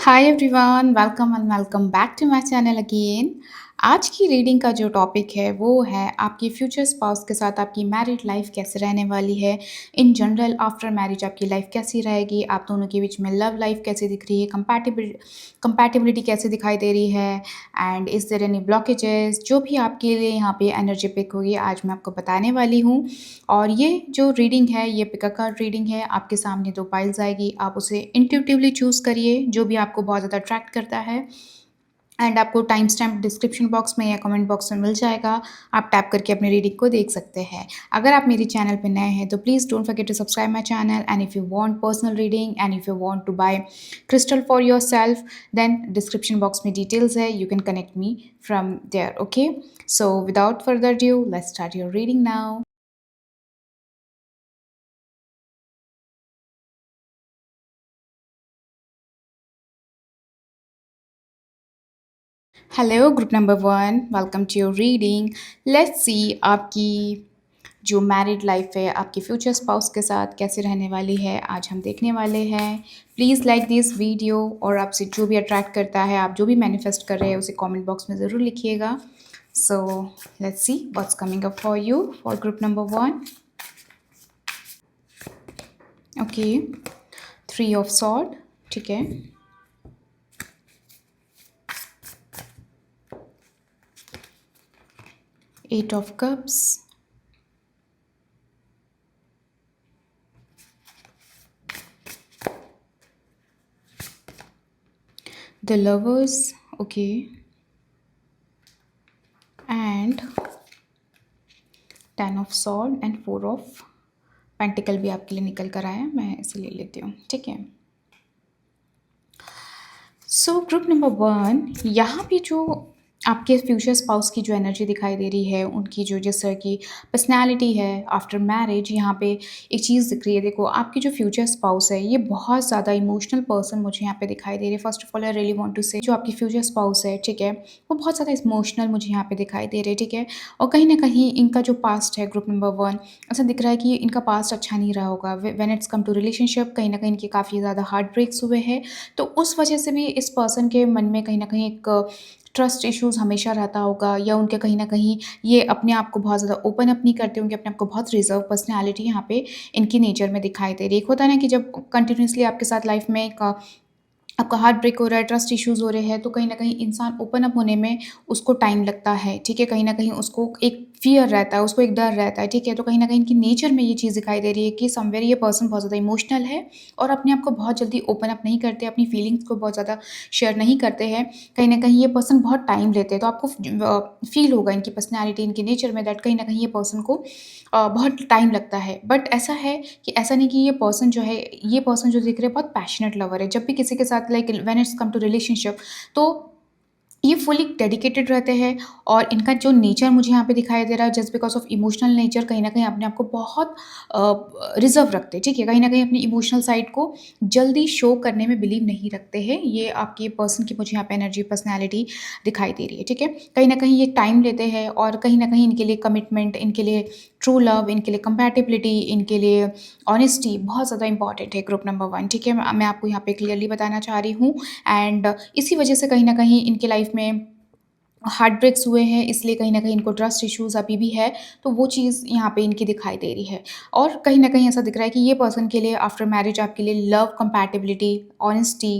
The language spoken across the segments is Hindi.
Hi everyone, welcome and welcome back to my channel again. आज की रीडिंग का जो टॉपिक है वो है आपकी फ्यूचर स्पाउस के साथ आपकी मैरिड लाइफ कैसे रहने वाली है। इन जनरल आफ्टर मैरिज आपकी लाइफ कैसी रहेगी, आप दोनों के बीच में लव लाइफ कैसी दिख रही है, कंपैटिबिलिटी कैसे दिखाई दे रही है, and is there any blockages, जो भी आपके लिए यहाँ पे एनर्जी पिक होगी आज मैं आपको बताने वाली हूँ। और ये जो रीडिंग है ये पिक अ कार्ड रीडिंग है, आपके सामने दो पाइल्स आएगी, आप उसे इंट्यूटिवली चूज़ करिए जो भी आपको बहुत ज़्यादा अट्रैक्ट करता है। एंड आपको टाइम स्टैम्प डिस्क्रिप्शन बॉक्स में या कमेंट बॉक्स में मिल जाएगा, आप टैप करके अपनी रीडिंग को देख सकते हैं। अगर आप मेरे चैनल पे नए हैं तो please don't forget to subscribe my channel, and if you want personal reading and if you want to buy crystal for yourself, then description box में डिटेल्स है, you can connect me from there. Okay, so without further due let's start your reading now. Hello group number one, welcome to your reading. Let's see आपकी जो मैरिड लाइफ है आपके फ्यूचर स्पाउस के साथ कैसे रहने वाली है, आज हम देखने वाले हैं। प्लीज़ लाइक दिस वीडियो, और आपसे जो भी अट्रैक्ट करता है, आप जो भी मैनिफेस्ट कर रहे हैं उसे कमेंट बॉक्स में ज़रूर लिखिएगा। So let's see what's coming up for you for group number one. Okay, three of sword, ठीक है। Eight of cups, the lovers, okay, and ten of sword and four of pentacle भी आपके लिए निकल कर आया, मैं इसे ले लेती हूँ, ठीक है। सो ग्रुप नंबर वन, यहाँ पे जो आपके फ्यूचर स्पाउस की जो एनर्जी दिखाई दे रही है, उनकी जो जिस तरह की पर्सनैलिटी है आफ्टर मैरिज, यहाँ पे एक चीज़ दिख रही है। देखो, आपकी जो फ्यूचर स्पाउस है ये बहुत ज़्यादा इमोशनल पर्सन मुझे यहाँ पे दिखाई दे रही है। First of all I really want to say जो आपकी फ्यूचर स्पाउस है, ठीक है, वो बहुत ज़्यादा इमोशनल मुझे यहाँ पे दिखाई दे रहे हैं, ठीक है। और कहीं ना कहीं इनका जो पास्ट है ग्रुप नंबर वन, ऐसा दिख रहा है कि इनका पास्ट अच्छा नहीं रहा होगा। When it's come to relationship, कहीं ना कहीं इनके काफ़ी ज़्यादा हार्ट ब्रेक्स हुए हैं, तो उस वजह से भी इस पर्सन के मन में कहीं न कहीं एक ट्रस्ट इश्यूज़ हमेशा रहता होगा, या उनके कहीं न कहीं ये अपने आप को बहुत ज़्यादा ओपन अप नहीं करते होंगे, अपने आप को बहुत रिज़र्व पर्सनैलिटी यहाँ पे इनकी नेचर में दिखाई दे रही है। एक होता है ना कि जब कंटिन्यूअसली आपके साथ लाइफ में एक आपका हार्ट ब्रेक हो रहा है, ट्रस्ट इश्यूज़ हो रहे हैं, तो कहीं न कहीं इंसान ओपन अप होने में उसको टाइम लगता है, ठीक है? कहीं न कहीं उसको एक फ़ियर रहता है, उसको एक डर रहता है, ठीक है? तो कहीं न कहीं इनकी नेचर में ये चीज़ दिखाई दे रही है कि समवेयर ये पर्सन बहुत ज़्यादा इमोशनल है और अपने आप को बहुत जल्दी ओपन अप नहीं करते, अपनी फीलिंग्स को बहुत ज़्यादा शेयर नहीं करते हैं। कहीं न कहीं ये पर्सन बहुत टाइम लेते हैं, तो आपको फ़ील होगा इनकी पर्सनैलिटी, इनके नेचर में दैट कहीं न कहीं ये पर्सन को बहुत टाइम लगता है। बट ऐसा है कि ऐसा नहीं कि ये पर्सन जो है, ये पर्सन जो दिख रहा है बहुत पैशनेट लवर है। जब भी किसी के साथ like when it's come to relationship, तो ये फुली डेडिकेटेड रहते हैं। और इनका जो नेचर मुझे यहाँ पे दिखाई दे रहा है, just because of emotional nature, कहीं ना कहीं अपने आप को बहुत रिजर्व रखते हैं, ठीक है। कहीं ना कहीं अपनी इमोशनल साइड को जल्दी शो करने में बिलीव नहीं रखते हैं। ये आपके पर्सन की मुझे यहाँ पे एनर्जी पर्सनैलिटी दिखाई दे रही है, ठीक है। कहीं ना कहीं ये टाइम लेते हैं, और कहीं ना कहीं इनके लिए कमिटमेंट, इनके लिए ट्रू लव, इनके लिए कंपैटिबिलिटी, इनके लिए ऑनेस्टी बहुत ज़्यादा इंपॉर्टेंट है ग्रुप नंबर वन, ठीक है। मैं आपको यहाँ पे क्लियरली बताना चाह रही हूँ। एंड इसी वजह से कहीं न कहीं इनके लाइफ में हार्ट ब्रेक्स हुए हैं, इसलिए कहीं न कहीं इनको ट्रस्ट इश्यूज़ अभी भी है, तो वो चीज़ यहाँ पे इनकी दिखाई दे रही है। और कहीं न कहीं ऐसा दिख रहा है कि ये पर्सन के लिए आफ्टर मैरिज आपके लिए love, compatibility, honesty,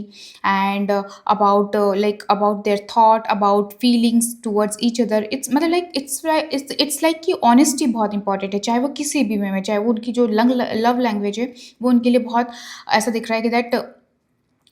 and about their thought, about feelings towards each other, it's मतलब लाइक इट्स लाइक कि ऑनेस्टी बहुत इंपॉर्टेंट है, चाहे वो किसी भी वे में, चाहे वो उनकी जो लव लैंग्वेज है, वो उनके लिए बहुत ऐसा दिख रहा है कि दैट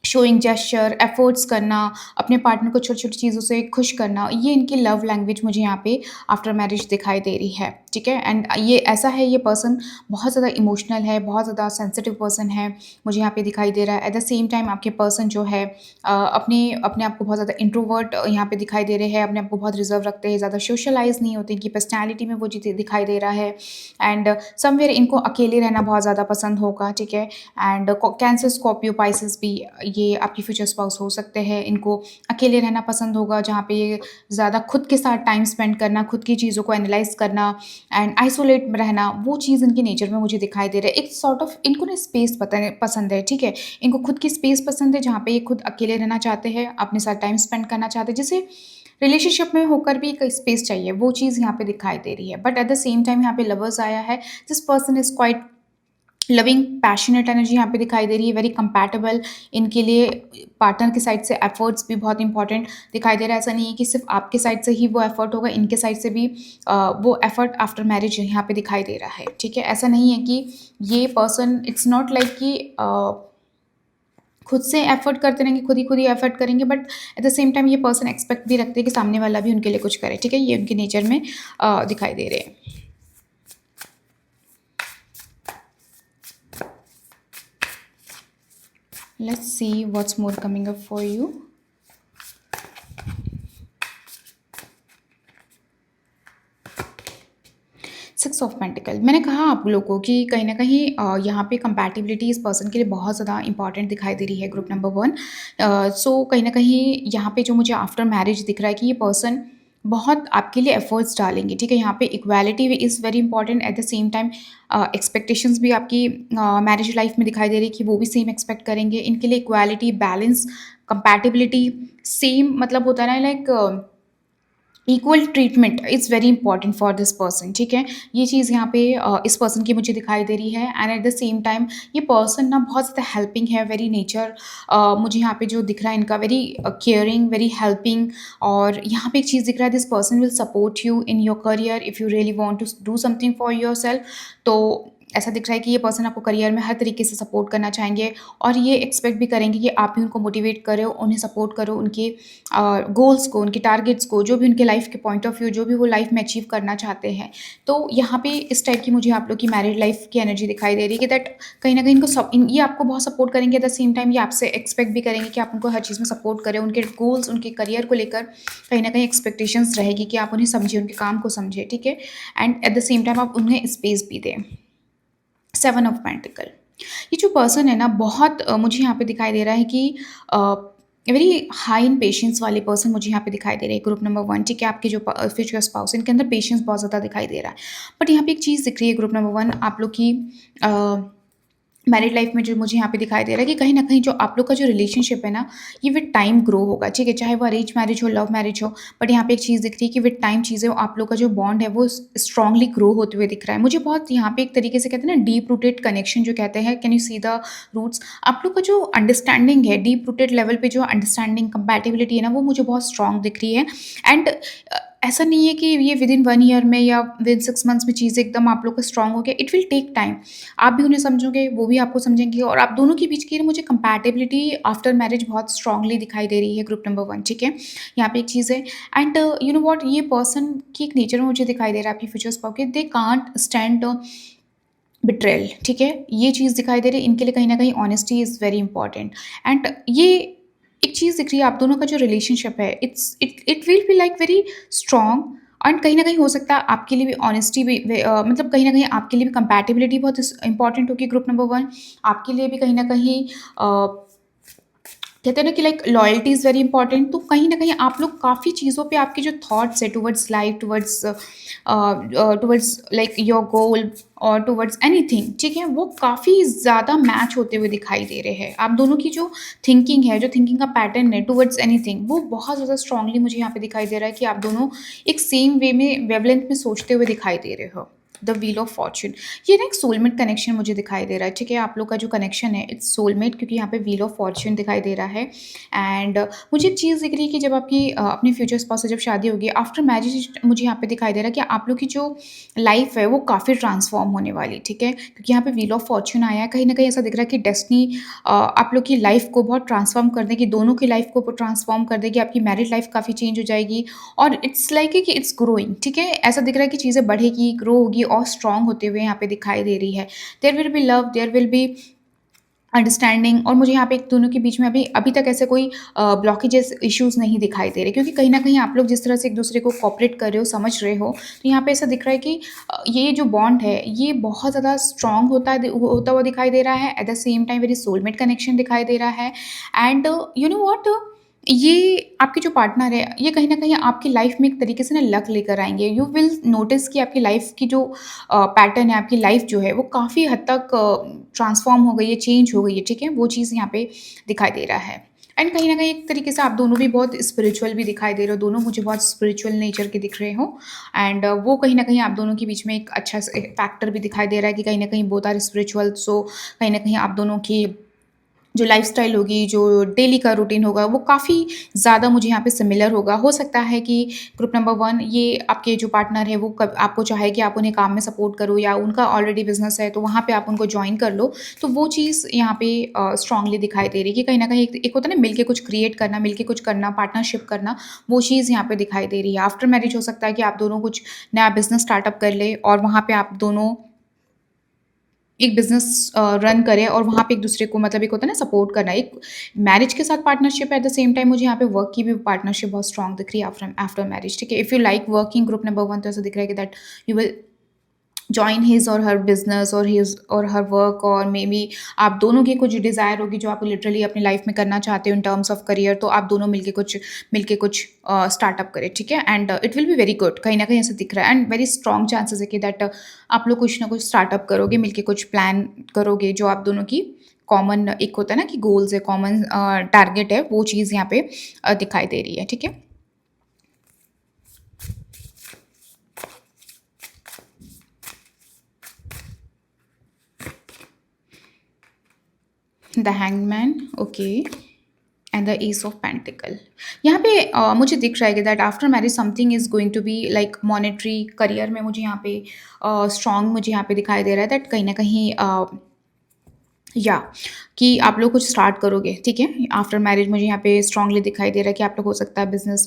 शोइंग जेस्चर, एफर्ट्स करना, अपने पार्टनर को छोटी-छोटी चीज़ों से खुश करना, ये इनकी लव लैंग्वेज मुझे यहाँ पे आफ्टर मैरिज दिखाई दे रही है, ठीक है। एंड ये ऐसा है, ये पर्सन बहुत ज़्यादा इमोशनल है, बहुत ज़्यादा सेंसिटिव पर्सन है, मुझे यहाँ पे दिखाई दे रहा है। एट द सेम टाइम आपके पर्सन जो है अपने अपने आप को बहुत ज़्यादा इंट्रोवर्ट यहाँ पे दिखाई दे रहे हैं, अपने आप को बहुत रिजर्व रखते हैं, ज़्यादा सोशलाइज़ नहीं होते, इनकी पर्सनैलिटी में वो चीज़ दिखाई दे रहा है। एंड समवेयर इनको अकेले रहना बहुत ज़्यादा पसंद होगा, ठीक है। एंड कैंसर, स्कॉर्पियो, पाइसेस भी ये आपकी फ्यूचर स्पाउस हो सकते हैं। इनको अकेले रहना पसंद होगा, जहाँ पे ये ज़्यादा खुद के साथ टाइम स्पेंड करना, खुद की चीज़ों को एनालाइज़ करना एंड आइसोलेट में रहना, वो चीज़ इनके नेचर में मुझे दिखाई दे रहा है। एक सॉर्ट ऑफ इनको ना स्पेस पसंद है, ठीक है? इनको खुद की स्पेस पसंद है, जहाँ पे ये खुद अकेले रहना चाहते हैं, अपने साथ टाइम स्पेंड करना चाहते हैं। जैसे रिलेशनशिप में होकर भी एक स्पेस चाहिए, वो चीज़ यहाँ पे दिखाई दे रही है। But at the same time यहाँ पे लवर्स आया है, this person is quite loving, passionate energy यहाँ पे दिखाई दे रही है, वेरी कंपैटिबल। इनके लिए पार्टनर की साइड से एफर्ट्स भी बहुत इंपॉर्टेंट दिखाई दे रहा है। ऐसा नहीं है कि सिर्फ आपके साइड से ही वो एफर्ट होगा, इनके साइड से भी वो एफर्ट आफ्टर मैरिज यहाँ पे दिखाई दे रहा है, ठीक है? ऐसा नहीं है कि ये पर्सन, इट्स नॉट लाइक कि खुद से एफर्ट करते रहेंगे, खुद ही एफर्ट करेंगे, but at the same time ये पर्सन एक्सपेक्ट भी रखते हैं कि सामने वाला भी उनके लिए कुछ करे, ठीक है? ये उनके नेचर में दिखाई दे रहे हैं। Let's see what's more coming up for you. Six of pentacle, मैंने कहा आप लोगों को कि कहीं ना कहीं यहाँ पे कंपैटिबिलिटी इस पर्सन के लिए बहुत ज़्यादा इंपॉर्टेंट दिखाई दे रही है, ग्रुप नंबर 1। सो कहीं ना कहीं यहाँ पे जो मुझे आफ्टर मैरिज दिख रहा है कि ये पर्सन बहुत आपके लिए एफर्ट्स डालेंगे, ठीक है? यहाँ पे equality is very important. Eight the same time expectations भी आपकी मैरिज लाइफ में दिखाई दे रही है कि वो भी सेम एक्सपेक्ट करेंगे। इनके लिए इक्वालिटी, बैलेंस, कंपैटिबिलिटी, सेम मतलब होता है ना, like equal treatment is very important for this person, ठीक है? ये चीज़ यहाँ पे इस पर्सन की मुझे दिखाई दे रही है। And eight the same time ये पर्सन ना बहुत ज़्यादा हेल्पिंग है, वेरी नेचर मुझे यहाँ पे जो दिख रहा है इनका, वेरी केयरिंग, वेरी हेल्पिंग। और यहाँ पे एक चीज़ दिख रहा है, this person will support you in your career if you really want to do something for yourself. तो ऐसा दिख रहा है कि ये पर्सन आपको करियर में हर तरीके से सपोर्ट करना चाहेंगे, और ये एक्सपेक्ट भी करेंगे कि आप भी उनको मोटिवेट करो, उन्हें सपोर्ट करो, उनके गोल्स को, उनके टारगेट्स को, जो भी उनके लाइफ के पॉइंट ऑफ व्यू, जो भी वो लाइफ में अचीव करना चाहते हैं। तो यहाँ पे इस टाइप की मुझे आप लोग की मैरिड लाइफ की एनर्जी दिखाई दे रही है कि दैट कहीं ना कहीं ये आपको बहुत सपोर्ट करेंगे। एट द सेम टाइम ये आपसे एक्सपेक्ट भी करेंगे कि आप उनको हर चीज़ में सपोर्ट करें, उनके गोल्स, उनके करियर को लेकर कहीं ना कहीं एक्सपेक्टेशंस रहेगी कि आप उन्हें समझिए, उनके काम को समझिए, ठीक है? And eight the same time आप उन्हें स्पेस भी दें। सेवन ऑफ पेंटिकल, ये जो पर्सन है ना, बहुत मुझे यहाँ पे दिखाई दे रहा है कि वेरी हाई इन पेशेंस वाले पर्सन मुझे यहाँ पे दिखाई दे रहे हैं, ग्रुप नंबर 1, ठीक है? आपके जो फ्यूचर स्पाउस, इनके अंदर पेशेंस बहुत ज़्यादा दिखाई दे रहा है। बट यहाँ पे एक चीज़ दिख रही है, ग्रुप नंबर 1, आप लोग की मैरिड लाइफ में जो मुझे यहाँ पे दिखाई दे रहा है कि कहीं ना कहीं जो आप लोग का जो रिलेशनशिप है ना, ये विद टाइम ग्रो होगा, ठीक है? चाहे वो अरेंज मैरिज हो, लव मैरिज हो, बट यहाँ पे एक चीज़ दिख रही है कि विद टाइम चीज़ें, आप लोग का जो बॉन्ड है वो स्ट्रांगली ग्रो होते हुए दिख रहा है मुझे। बहुत यहाँ पे एक तरीके से कहते हैं ना, डीप रूटेड कनेक्शन जो कहते हैं, can you see the roots? आप लोग का जो अंडरस्टैंडिंग है, डीप रूटेड लेवल पे जो अंडरस्टैंडिंग, कंपैटिबिलिटी है ना, वो मुझे बहुत स्ट्रांग दिख रही है। एंड ऐसा नहीं है कि ये विद इन 1 ईयर में या विद 6 मंथ्स में चीज़ें एकदम आप लोग का स्ट्रांग हो गया। It will take time. आप भी उन्हें समझोगे, वो भी आपको समझेंगे, और आप दोनों के बीच की मुझे कंपैटिबिलिटी आफ्टर मैरिज बहुत स्ट्रांगली दिखाई दे रही है, ग्रुप नंबर 1, ठीक है? यहाँ पे एक चीज़ है। एंड यू नो व्हाट, ये पर्सन की एक नेचर में मुझे दिखाई दे रहा है आपकी फ्यूचर स्पाउस के, दे कांट स्टैंड बिट्रेयल, ठीक है? ये चीज़ दिखाई दे रही है। इनके लिए कहीं ना कहीं honesty is very important. And ये एक चीज़ दिख रही है, आप दोनों का जो रिलेशनशिप है, it will be like very strong. And कहीं ना कहीं हो सकता है आपके लिए भी ऑनेस्टी भी मतलब कहीं ना कहीं आपके लिए भी कंपैटिबिलिटी बहुत इंपॉर्टेंट होगी, ग्रुप नंबर 1। आपके लिए भी कहीं ना कहीं कहते हैं ना कि like loyalty is very important. तो कहीं ना कहीं आप लोग काफ़ी चीज़ों पे, आपके जो थॉट्स है towards life, towards like your goal और टुवर्ड्स एनीथिंग, ठीक है, वो काफ़ी ज़्यादा मैच होते हुए दिखाई दे रहे हैं। आप दोनों की जो थिंकिंग है, जो थिंकिंग का पैटर्न है टुवर्ड्स एनीथिंग, वो बहुत ज़्यादा स्ट्रांगली मुझे यहाँ पे दिखाई दे रहा है कि आप दोनों एक सेम वे में, वेवलेंथ में सोचते हुए दिखाई दे रहे हो। द व्हील ऑफ फॉर्च्यून, ये ना एक सोलमेट कनेक्शन मुझे दिखाई दे रहा है, ठीक है? आप लोग का जो कनेक्शन है, इट्स सोलमेट, क्योंकि यहाँ पे व्हील ऑफ फॉर्च्यून दिखाई दे रहा है। एंड मुझे एक चीज़ दिख रही है कि जब आपकी अपने फ्यूचर स्पाउस से जब शादी होगी आफ्टर मैरिज, मुझे यहाँ पे दिखाई दे रहा है कि आप लोग की जो लाइफ है वो काफ़ी ट्रांसफॉर्म होने वाली, ठीक है? क्योंकि यहाँ पे व्हील ऑफ फॉर्च्यून आया है, कहीं ना कहीं ऐसा दिख रहा है कि डेस्टिनी आप लोग की लाइफ को बहुत ट्रांसफॉर्म कर देगी, दोनों की लाइफ को ट्रांसफॉर्म कर देगी, आपकी मैरिड लाइफ काफ़ी चेंज हो जाएगी, और इट्स लाइक कि इट्स ग्रोइंग, ठीक है? ऐसा दिख रहा है कि चीज़ें बढ़ेगी, ग्रो होगी और स्ट्रांग होते हुए यहाँ पे दिखाई दे रही है। There will be love, there will be understanding, और मुझे यहाँ पे एक दोनों के बीच में अभी अभी तक ऐसे कोई ब्लॉकेजेस इश्यूज़ नहीं दिखाई दे रहे, क्योंकि कहीं न कहीं आप लोग जिस तरह से एक-दूसरे को कोऑपरेट कर रहे हो, समझ रहे हो, तो यहाँ पे ऐसा दिख रहा है कि ये जो बॉन्ड है, ये बहुत ज़्यादा स्ट्रॉन्ग होता हुआ दिखाई दे रहा है। Eight the same time very soulmate connection दिखाई दे रहा है। एंड यू नो व्हाट, ये आपके जो पार्टनर है, ये कहीं न कहीं आपकी लाइफ़ में एक तरीके से ना लक लेकर आएँगे। यू विल नोटिस कि आपकी लाइफ़ की जो पैटर्न है, आपकी लाइफ़ जो है, वो काफ़ी हद तक ट्रांसफ़ॉर्म हो गई है, चेंज हो गई है, ठीक है? वो चीज़ यहाँ पे दिखाई दे रहा है। एंड कहीं न कहीं एक तरीके से आप दोनों भी बहुत स्पिरिचुअल भी दिखाई दे रहे हो, दोनों मुझे बहुत स्पिरिचुअल नेचर के दिख रहे हो। एंड वो कहीं न कहीं आप दोनों के बीच में एक अच्छा स फैक्टर भी दिखाई दे रहा है कि कहीं न कहीं बोथ आर स्पिरिचुअल, सो कहीं न कहीं आप दोनों की जो लाइफ़स्टाइल होगी, जो डेली का रूटीन होगा, वो काफ़ी ज़्यादा मुझे यहाँ पे सिमिलर होगा। हो सकता है कि ग्रुप नंबर 1, ये आपके जो पार्टनर है, वो कब आपको चाहे कि आप उन्हें काम में सपोर्ट करो, या उनका ऑलरेडी बिज़नेस है, तो वहाँ पे आप उनको जॉइन कर लो। तो वो चीज़ यहाँ पे स्ट्रॉन्गली दिखाई दे रही है कि कहीं न कहीं एक एक होता है ना, मिलके कुछ क्रिएट करना, मिलके कुछ करना, पार्टनरशिप करना, वो चीज़ यहाँ पे दिखाई दे रही है। आफ्टर मैरिज हो सकता है कि आप दोनों कुछ नया बिज़नेस स्टार्टअप कर लें, और वहाँ पे आप दोनों एक बिज़नेस रन करें, और वहाँ पे एक-दूसरे को मतलब एक होता है ना, सपोर्ट करना। एक मैरिज के साथ partnership, eight the same time मुझे यहाँ पे वर्क की भी पार्टनरशिप बहुत स्ट्रॉन्ग दिख रही है आफ्टर आफ्टर मैरिज, ठीक है? If you like working, group number 1, तो ऐसा दिख रहा है कि that you will join his और हर बिजनेस, और हिज और हर वर्क, और मे बी आप दोनों की कुछ डिज़ायर होगी जो आप लिटरली अपनी लाइफ में करना चाहते हो इन टर्म्स ऑफ करियर, तो आप दोनों मिलके कुछ स्टार्टअप करें, ठीक है? And it will be very good, कहीं ना कहीं ऐसा दिख रहा है, एंड वेरी स्ट्रॉन्ग चांसेस है कि दैट आप लोग कुछ ना कुछ स्टार्टअप करोगे, मिलके कुछ प्लान करोगे, जो आप दोनों की कॉमन एक होता है ना कि गोल्स है, कॉमन टारगेट है, वो चीज़ यहाँ पे दिखाई दे रही है, ठीक है? The hangman, okay. And the ace of pentacle, यहाँ पे मुझे दिख रहा है कि that after marriage something is going to be like monetary career में, मुझे यहाँ पे स्ट्रॉन्ग मुझे यहाँ पे दिखाई दे रहा है दैट कहीं ना कहीं या कि आप लोग कुछ स्टार्ट करोगे, ठीक है? आफ्टर मैरिज मुझे यहाँ पे स्ट्रांगली दिखाई दे रहा है कि आप लोग हो सकता है बिजनेस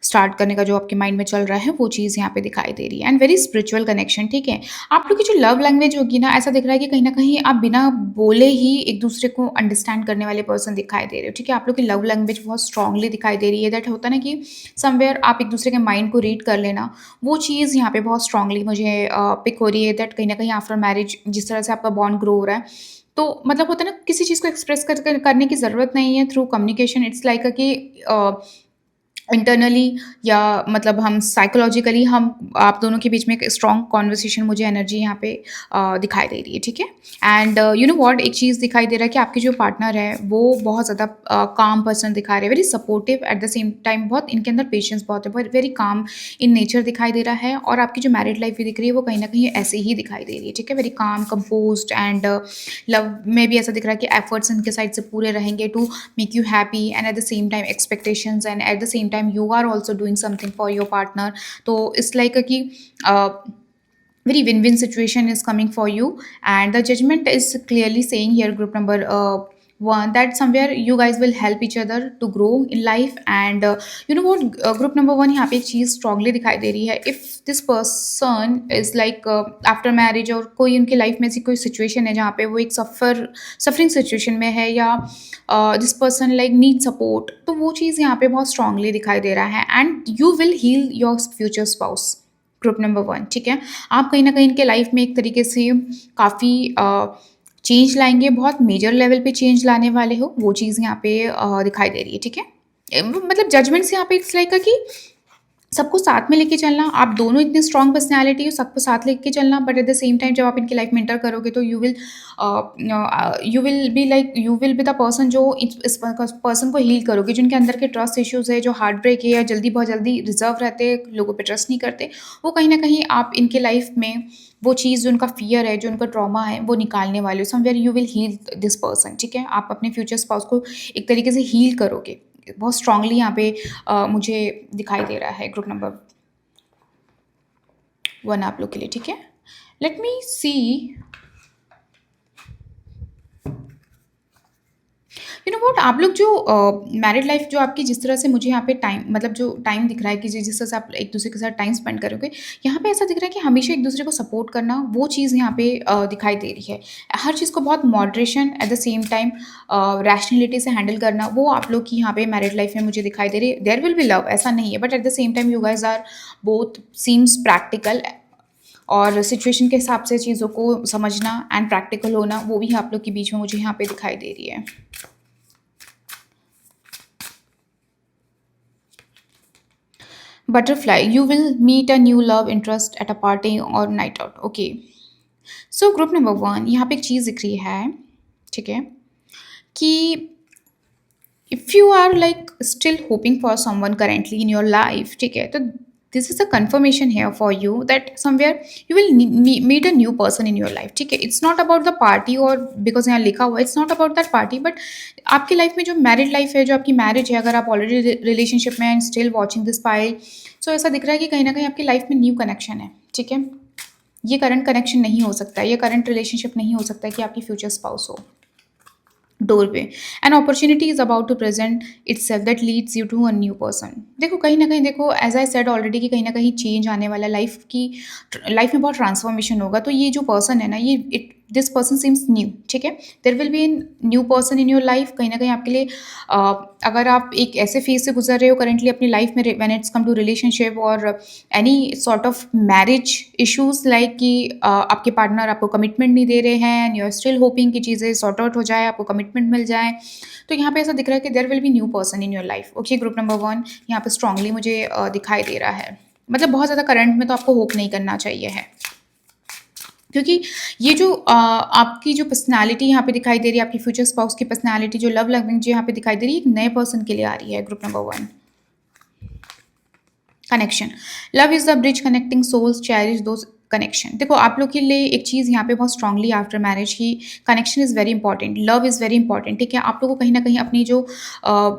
स्टार्ट करने का जो आपके माइंड में चल रहा है, वो चीज़ यहाँ पे दिखाई दे रही है, एंड वेरी स्पिरिचुअल कनेक्शन, ठीक है? आप लोग की जो लव लैंग्वेज होगी ना, ऐसा दिख रहा है कि कहीं ना कहीं आप बिना बोले ही एक दूसरे को अंडरस्टैंड करने वाले पर्सन दिखाई दे रहे हो, ठीक है? आप लोग की लव लैंग्वेज बहुत स्ट्रांगली दिखाई दे रही है। दैट होता है ना कि समवेयर आप एक दूसरे के माइंड को रीड कर लेना, वो चीज़ यहाँ पे बहुत स्ट्रांगली मुझे पिक हो रही है। दैट कहीं ना कहीं आफ्टर मैरिज जिस तरह से आपका बॉन्ड ग्रो हो रहा है, तो मतलब होता है ना, किसी चीज़ को एक्सप्रेस करने की ज़रूरत नहीं है थ्रू कम्युनिकेशन। इट्स लाइक कि इंटरनली या मतलब हम साइकोलॉजिकली हम आप दोनों के बीच में एक स्ट्रॉन्ग कॉन्वर्सेशन मुझे एनर्जी यहाँ पे दिखाई दे रही है, ठीक है? एंड यू नो व्हाट, एक चीज़ दिखाई दे रहा है कि आपके जो पार्टनर है, वो बहुत ज़्यादा काम पर्सन दिखा रहे हैं, very supportive, eight the same time बहुत इनके अंदर पेशेंस बहुत है, बहुत वेरी काम इन नेचर दिखाई दे रहा है। और आपकी जो मैरिड लाइफ भी दिख रही है, वो कहीं ना कहीं ऐसे ही दिखाई दे रही है, ठीक है? Very calm, composed, and love में भी ऐसा दिख रहा है कि एफर्ट्स इनके साइड से पूरे रहेंगे to make you happy, and at the same time expectations, and at the same time you are also doing something for your partner. तो it's like a कि uh, very win-win situation is coming for you, and the judgment is clearly saying here, group number 1, that somewhere you guys will help each other to grow in life. And you know what, group number 1, यहाँ पे एक चीज़ strongly दिखाई दे रही है, if this person is like after marriage, और कोई उनकी लाइफ में ऐसी कोई सिचुएशन है जहाँ पे वो एक सफरिंग सिचुएशन में है, या this person like need support, तो वो चीज़ यहाँ पे बहुत स्ट्रांगली दिखाई दे रहा है, and you will heal your future spouse, group number 1, ठीक है? आप कहीं न कहीं इनके लाइफ में एक तरीके से काफ़ी चेंज लाएँगे, बहुत मेजर लेवल पे चेंज लाने वाले हो, वो चीज़ यहाँ पे दिखाई दे रही है, ठीक है? मतलब जजमेंट्स यहाँ पे इट्स लाइक कि सबको साथ में लेके चलना, आप दोनों इतने स्ट्रॉन्ग पर्सनैलिटी हो, सबको साथ लेके चलना, but at the same time जब आप इनकी लाइफ में एंटर करोगे, तो you will be the person जो इस पर्सन को हील करोगे, जिनके अंदर के ट्रस्ट इश्यूज है, जो हार्ट ब्रेक है, या जल्दी बहुत जल्दी रिजर्व रहते हैं, लोगों पे ट्रस्ट नहीं करते, वो कहीं ना कहीं आप इनके लाइफ में वो चीज़, जो उनका फियर है, जो उनका ट्रॉमा है, वो निकालने वाले हो। Somewhere you will heal this person, ठीक है? आप अपने फ्यूचर स्पाउस को एक तरीके से हील करोगे, बहुत स्ट्रांगली यहाँ पे मुझे दिखाई दे रहा है, ग्रुप नंबर 1 आप लोग के लिए, ठीक है? Let me see, you know what, आप लोग जो मैरिड लाइफ जो आपकी जिस तरह से मुझे यहाँ पे टाइम मतलब जो टाइम दिख रहा है कि जिस तरह से आप एक दूसरे के साथ टाइम स्पेंड करोगे, यहाँ पे ऐसा दिख रहा है कि हमेशा एक दूसरे को सपोर्ट करना, वो चीज़ यहाँ पे दिखाई दे रही है। हर चीज़ को बहुत moderation eight the same time rationality से हैंडल करना, वो आप लोग की यहाँ पे मैरिड लाइफ में मुझे दिखाई दे रही है। देयर विल बी लव, ऐसा नहीं है, but at the same time you guys are both seems practical, और सिचुएशन के हिसाब से चीज़ों को समझना एंड प्रैक्टिकल होना, वो भी आप लोग के बीच में मुझे यहाँ पे दिखाई दे रही है। Butterfly, you will meet a new love interest at a party और night out. Okay, so group number one, यहाँ पे एक चीज़ दिख रही है, ठीक है, कि if you are like still hoping for someone currently in your life, ठीक है, तो this is a confirmation here for you that somewhere you will meet a new person in your life, ठीक है। It's not about the party, और बिकॉज यहाँ लिखा हुआ है it's not about that party, but आपकी लाइफ में जो मैरिड लाइफ है, जो आपकी मैरिज है, अगर आप ऑलरेडी रिलेशनशिप में and still watching this file, so ऐसा दिख रहा है कि कहीं ना कहीं आपकी लाइफ में न्यू कनेक्शन है, ठीक है। ये करंट कनेक्शन नहीं हो सकता, ये करंट रिलेशनशिप नहीं हो सकता कि आपकी फ्यूचर स्पाउस हो। Doorway, an opportunity is about to present itself that leads you to a new person. देखो कहीं ना कहीं, देखो एज आई सेड ऑलरेडी कि कहीं ना कहीं चेंज आने वाला, लाइफ में बहुत ट्रांसफॉर्मेशन होगा। तो ये जो पर्सन है ना, ये it this person seems new, ठीक है। There will be an new person in your life. कहीं ना कहीं आपके लिए अगर आप एक ऐसे फेज से गुजर रहे हो करेंटली अपनी लाइफ में, when it's come to relationship और any sort of marriage issues, like कि आपके पार्टनर आपको कमिटमेंट नहीं दे रहे हैं and you are still hoping कि चीज़ें सॉर्ट आउट हो जाए, आपको कमिटमेंट मिल जाए, तो यहाँ पे ऐसा दिख रहा है कि there will be new person in your life. Okay, group number one यहाँ पे स्ट्रांगली मुझे दिखाई दे रहा है। मतलब बहुत ज़्यादा करंट में तो आपको होप नहीं करना चाहिए है, क्योंकि ये जो आपकी जो पर्सनालिटी यहाँ पे दिखाई दे रही है, आपकी फ्यूचर स्पाउस की पर्सनालिटी, जो लव लैंग्वेज यहाँ पे दिखाई दे रही है, एक नए पर्सन के लिए आ रही है। Group number one, connection, love is the bridge connecting souls, cherish those connection. देखो आप लोग के लिए एक चीज़ यहाँ पे बहुत स्ट्रांगली आफ्टर मैरिज की, connection is very important, love is very important, ठीक है। आप लोग को कहीं ना कहीं अपनी जो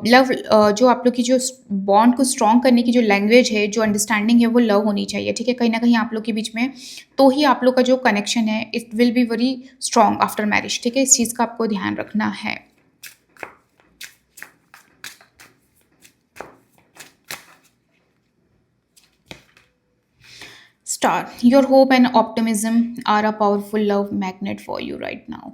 लव जो आप लोग की जो बॉन्ड को स्ट्रॉन्ग करने की जो लैंग्वेज है, जो अंडरस्टैंडिंग है, वो लव होनी चाहिए, ठीक है। कहीं ना कहीं आप लोग के बीच में तो ही आप लोग का जो कनेक्शन है it will be very strong after marriage, ठीक है। इस चीज़ का आपको ध्यान रखना है। Star, your hope and optimism are a powerful love magnet for you right now.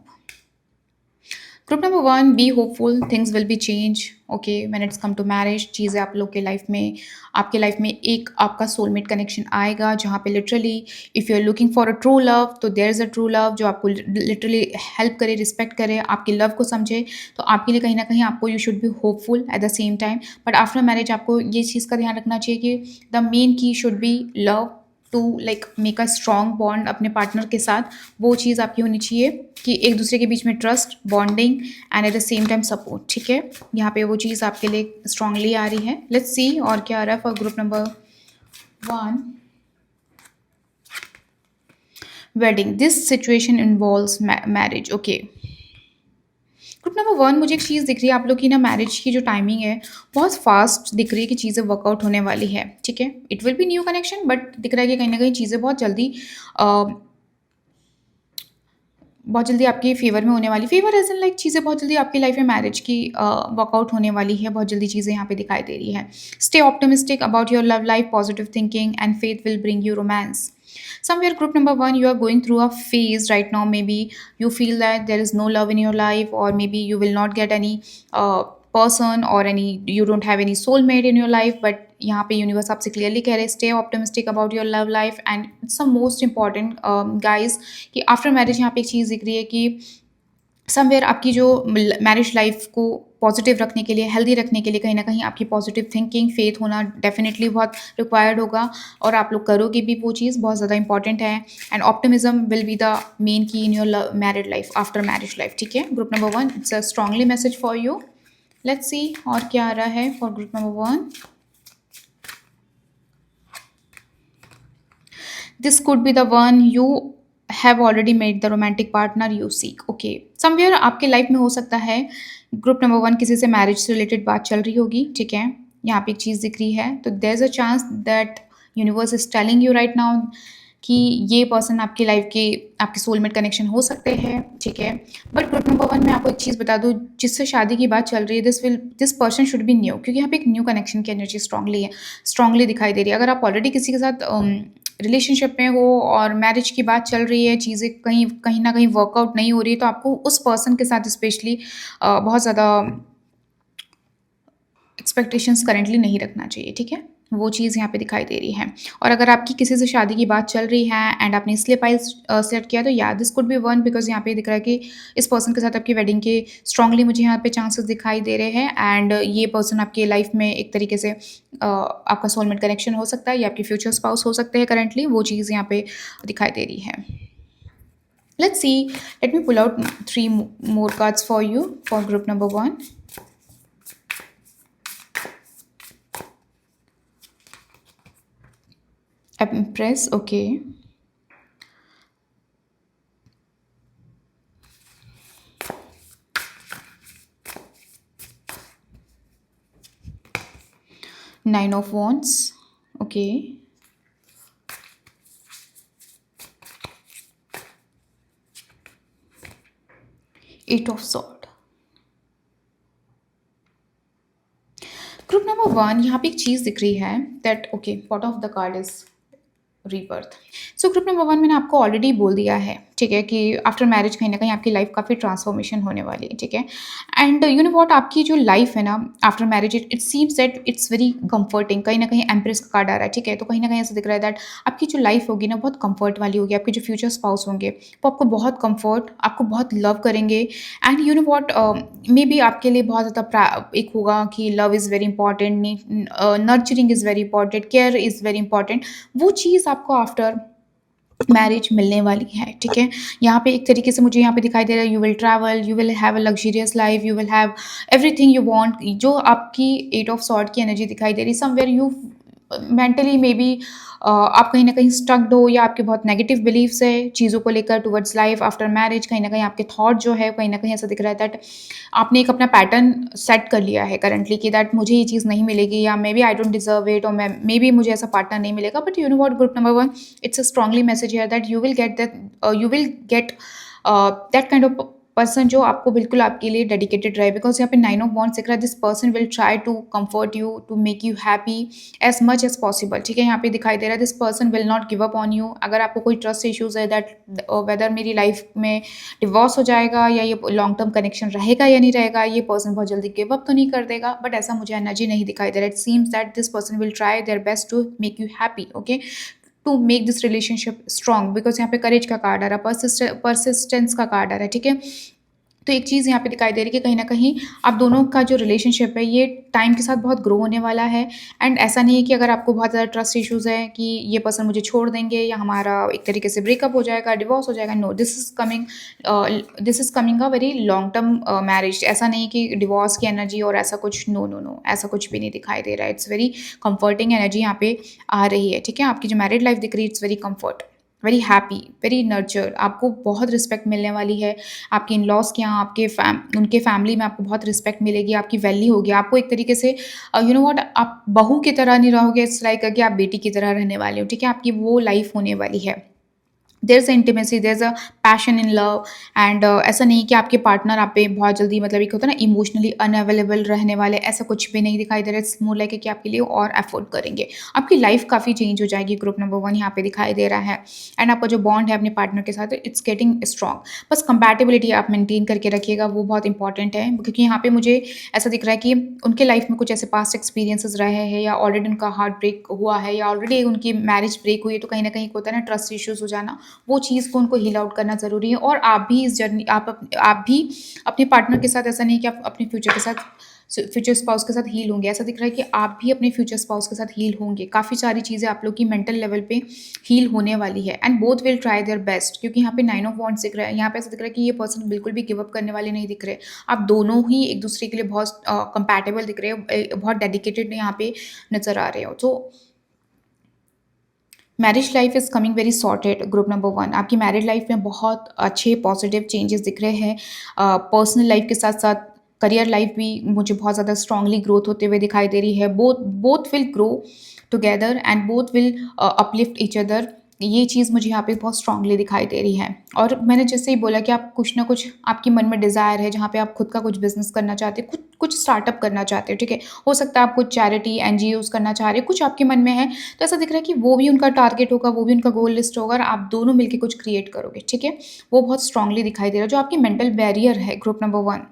Group number one, be hopeful, things will be change. Okay, when it's come to marriage, चीज़ें आप लोग के लाइफ में, आपके लाइफ में एक आपका सोलमेट कनेक्शन आएगा, जहाँ पे literally if you are looking for a true love, तो there is a true love जो आपको लिटरली हेल्प करे, रिस्पेक्ट करे, आपके लव को समझे। तो आपके लिए कहीं ना कहीं आपको, you should be hopeful at the same time. But after marriage आपको ये चीज़ का ध्यान रखना चाहिए कि the main key should be love, to like make a strong bond अपने पार्टनर के साथ। वो चीज़ आपकी होनी चाहिए कि एक दूसरे के बीच में trust, bonding and eight the same time support, ठीक है। यहाँ पे वो चीज़ आपके लिए स्ट्रांगली आ रही है। लेट्स सी और क्या आ रहा है for group number one, wedding, this situation involves marriage. Okay, group number one, मुझे एक चीज़ दिख रही है आप लोग की ना, मैरिज की जो टाइमिंग है बहुत फास्ट दिख रही है कि चीज़ें वर्कआउट होने वाली है, ठीक है। It will be new connection, but दिख रहा है कि कहीं ना कहीं चीज़ें बहुत जल्दी आपके फेवर में होने वाली, फेवर एज इन लाइक चीज़ें बहुत जल्दी आपकी लाइफ में मैरिज की वर्कआउट होने वाली है, बहुत जल्दी चीज़ें यहाँ पे दिखाई दे रही है। Stay optimistic about your love life, positive thinking and faith will bring you romance. Somewhere group number one, you are going through a phase right now, maybe you feel that there is no love in your life, or maybe you will not get any person, or any, you don't have any soulmate in your life, but यहाँ पे यूनिवर्स आपसे क्लियरली कह रहे हैं stay optimistic about your love life. And it's the most important guys कि आफ्टर मैरिज यहाँ पे एक चीज़ दिख रही है कि समवेयर आपकी जो मैरिज लाइफ को पॉजिटिव रखने के लिए, हेल्दी रखने के लिए, कहीं ना कहीं आपकी पॉजिटिव थिंकिंग, फेथ होना डेफिनेटली बहुत रिक्वायर्ड होगा, और आप लोग करोगे भी, वो चीज़ बहुत ज़्यादा इंपॉर्टेंट है। And optimism will be the main key in your married life, after marriage life, ठीक है। Group number one, it's a strongly message for you. Let's see और क्या आ रहा है for group number one. This could be the one you have already made the romantic partner you seek. Okay, somewhere आपके लाइफ में हो सकता है ग्रुप नंबर वन किसी से मैरिज से रिलेटेड बात चल रही होगी, ठीक है। यहाँ पे एक चीज़ दिख रही है, तो there is a chance that universe is telling you right now कि ये पर्सन आपकी लाइफ के आपके सोलमेट कनेक्शन हो सकते हैं, ठीक है। बट ग्रुप नंबर 1 में आपको एक चीज़ बता दूँ, जिससे शादी की बात चल रही है, this person should be new, क्योंकि यहाँ पे एक न्यू कनेक्शन की एनर्जी स्ट्रांगली दिखाई दे रही है। अगर आप ऑलरेडी किसी के साथ रिलेशनशिप में हो और मैरिज की बात चल रही है, चीज़ें कहीं कहीं ना कहीं वर्कआउट नहीं हो रही है, तो आपको उस पर्सन के साथ स्पेशली बहुत ज़्यादा एक्सपेक्टेशंस करेंटली नहीं रखना चाहिए, ठीक है। वो चीज़ यहाँ पे दिखाई दे रही है। और अगर आपकी किसी से शादी की बात चल रही है एंड आपने इसलिए पाइल सेलेक्ट किया, तो या this could be one, because यहाँ पे दिख रहा है कि इस पर्सन के साथ आपकी वेडिंग के स्ट्रांगली मुझे यहाँ पे चांसेस दिखाई दे रहे हैं। एंड ये पर्सन आपकी लाइफ में एक तरीके से आपका सोलमेट कनेक्शन हो सकता है या आपके फ्यूचर स्पाउस हो सकते हैं करंटली, वो चीज़ यहाँ पे दिखाई दे रही है। Let's see, let me pull out 3 more cards for you for group number 1. Empress, okay. Nine of Wands, okay. Eight of Swords. Group number 1, यहाँ पे एक चीज़ दिख रही है that okay, pot of the card is rebirth. So group number 1 मैंने आपको ऑलरेडी बोल दिया है, ठीक है, कि आफ्टर मैरिज कहीं ना कहीं आपकी लाइफ काफ़ी ट्रांसफॉर्मेशन होने वाली है, ठीक है। एंड यू नो वॉट, आपकी जो लाइफ है ना after marriage, it seems that it's very comforting. कहीं ना कहीं एम्प्रेस का कार्ड आ रहा है, ठीक है, तो कहीं ना कहीं ऐसा दिख रहा है दैट आपकी जो लाइफ होगी ना बहुत कंफर्ट वाली होगी. आपके जो फ्यूचर स्पाउस होंगे वो आपको बहुत कंफर्ट, आपको बहुत लव करेंगे. And you know what, may be आपके लिए बहुत ज़्यादा एक होगा कि love is very important, nurturing is very important, care is very important. वो चीज़ आपको आफ्टर मैरिज मिलने वाली है, ठीक है। यहाँ पे एक तरीके से मुझे यहाँ पे दिखाई दे रहा है, you will travel, you will have a luxurious life, you will have everything you want. जो आपकी 8 ऑफ सॉर्ड की एनर्जी दिखाई दे रही, somewhere you mentally may be आप कहीं ना कहीं स्टक्ड हो, या आपके बहुत नेगेटिव बिलीव्स है चीज़ों को लेकर टुवर्ड्स लाइफ आफ्टर मैरिज. कहीं ना कहीं आपके थॉट जो है कहीं ना कहीं ऐसा दिख रहा है दैट आपने एक अपना पैटर्न सेट कर लिया है करंटली कि दैट मुझे ये चीज़ नहीं मिलेगी, या maybe I don't deserve it, और मे बी मुझे ऐसा पार्टनर नहीं मिलेगा. But you know what, group number 1, it's a strongly message here that you will get that kind of person जो आपको बिल्कुल आपके लिए डेडिकेटेड रहे. बिकॉज यहाँ पे 9 ऑफ वॉन्ड्स दिख रहा है, this person will try to comfort you, to make you happy as much as possible, ठीक है. यहाँ पे दिखाई दे रहा है this person will not give up on you. अगर आपको कोई ट्रस्ट इश्यूज है दैट वेदर मेरी लाइफ में डिवोर्स हो जाएगा या ये लॉन्ग टर्म कनेक्शन रहेगा या नहीं रहेगा, ये पर्सन बहुत जल्दी गिव अप तो नहीं कर देगा, बट ऐसा मुझे एनर्जी नहीं दिखाई दे रहा. It seems that this person will try their best to make you happy, okay, to make this relationship strong. Because यहाँ पे करेज का कार्ड आ रहा है, परसिस्टेंस का कार्ड आ रहा है, ठीक है. तो एक चीज़ यहाँ पे दिखाई दे रही है कि कहीं न कहीं आप दोनों का जो रिलेशनशिप है ये टाइम के साथ बहुत ग्रो होने वाला है. एंड ऐसा नहीं है कि अगर आपको बहुत ज़्यादा ट्रस्ट इश्यूज़ है कि ये पर्सन मुझे छोड़ देंगे या हमारा एक तरीके से ब्रेकअप हो जाएगा, डिवोर्स हो जाएगा. No, this is coming a very long term marriage. ऐसा नहीं कि डिवोर्स की एनर्जी और ऐसा कुछ, नो नो नो, ऐसा कुछ भी नहीं दिखाई दे रहा है. इट्स वेरी कंफर्टिंग एनर्जी यहाँ पे आ रही है, ठीक है. आपकी जो मैरिड लाइफ दिख रही है, it's very comfort, very happy, very nurture. आपको बहुत रिस्पेक्ट मिलने वाली है. आपके इन लॉज के यहाँ उनके फैमिली में आपको बहुत रिस्पेक्ट मिलेगी, आपकी वैल्यू होगी. आपको एक तरीके से यू नो व्हाट, आप बहू की तरह नहीं रहोगे, इट्स लाइक कि आप बेटी की तरह रहने वाले हो, ठीक है. आपकी वो लाइफ होने वाली है. There is intimacy, there is a passion in love. And ऐसा नहीं कि आपके पार्टनर आप पे बहुत जल्दी, मतलब एक होता है ना इमोशनली अनअवेलेबल रहने वाले, ऐसा कुछ भी नहीं दिखाई दे रहा है. इट्स मोर लाइक कि आपके लिए और एफर्ट करेंगे. आपकी लाइफ काफ़ी चेंज हो जाएगी. ग्रुप नंबर 1 यहाँ पे दिखाई दे रहा है. एंड आपका जो बॉन्ड है अपने पार्टनर के साथ, इट्स गेटिंग स्ट्रॉन्ग. बस कंपैटिबिलिटी आप मेंटेन करके रखिएगा, वो बहुत इंपॉर्टेंट है. क्योंकि यहाँ पे मुझे ऐसा दिख रहा है कि उनके लाइफ में कुछ ऐसे पास्ट एक्सपीरियंसेस रहे हैं, या ऑलरेडी उनका हार्ट ब्रेक हुआ है, या ऑलरेडी उनकी मैरिज ब्रेक हुई है. तो कहीं ना कहीं होता है ना ट्रस्ट इश्यूज हो जाना, वो चीज़ को उनको हील आउट करना ज़रूरी है. और आप भी इस जर्नी, आप भी अपने पार्टनर के साथ, ऐसा नहीं कि आप अपने फ्यूचर स्पाउस के साथ हील होंगे. ऐसा दिख रहा है कि आप भी अपने फ्यूचर स्पाउस के साथ हील होंगे. काफ़ी सारी चीज़ें आप लोग की मेंटल लेवल पे हील होने वाली है. And both will try their best. क्योंकि यहाँ पे 9 ऑफ वॉन्ड्स दिख रहा है. यहाँ पे ऐसा दिख रहा है कि ये पर्सन बिल्कुल भी गिव अप करने वाले नहीं दिख रहे. आप दोनों ही एक दूसरे के लिए बहुत कंपैटिबल दिख रहे हो, बहुत डेडिकेटेड यहाँ पे नज़र आ रहे हो. तो marriage life is coming very sorted. Group number 1, आपकी मैरिड लाइफ में बहुत अच्छे पॉजिटिव चेंजेस दिख रहे हैं. पर्सनल लाइफ के साथ साथ करियर लाइफ भी मुझे बहुत ज़्यादा स्ट्रांगली ग्रोथ होते हुए दिखाई दे रही है. Both will grow together and both will uplift each other ये चीज़ मुझे यहाँ पे बहुत स्ट्रांगली दिखाई दे रही है। और मैंने जैसे ही बोला कि आप कुछ ना कुछ आपके मन में डिज़ायर है जहाँ पे आप खुद का कुछ बिज़नेस करना चाहते हो, कुछ कुछ स्टार्टअप करना चाहते हो, ठीक है? हो सकता है आप कुछ चैरिटी, एनजीओज़ करना चाह रहे हो, कुछ आपके मन में है, तो ऐसा दिख रहा है कि वो भी उनका टारगेट होगा, वो भी उनका गोल लिस्ट होगा और आप दोनों मिलके कुछ क्रिएट करोगे, ठीक है? वो बहुत स्ट्रांगली दिखाई दे रहा है। जो आपकी मेंटल बैरियर है ग्रुप नंबर 1,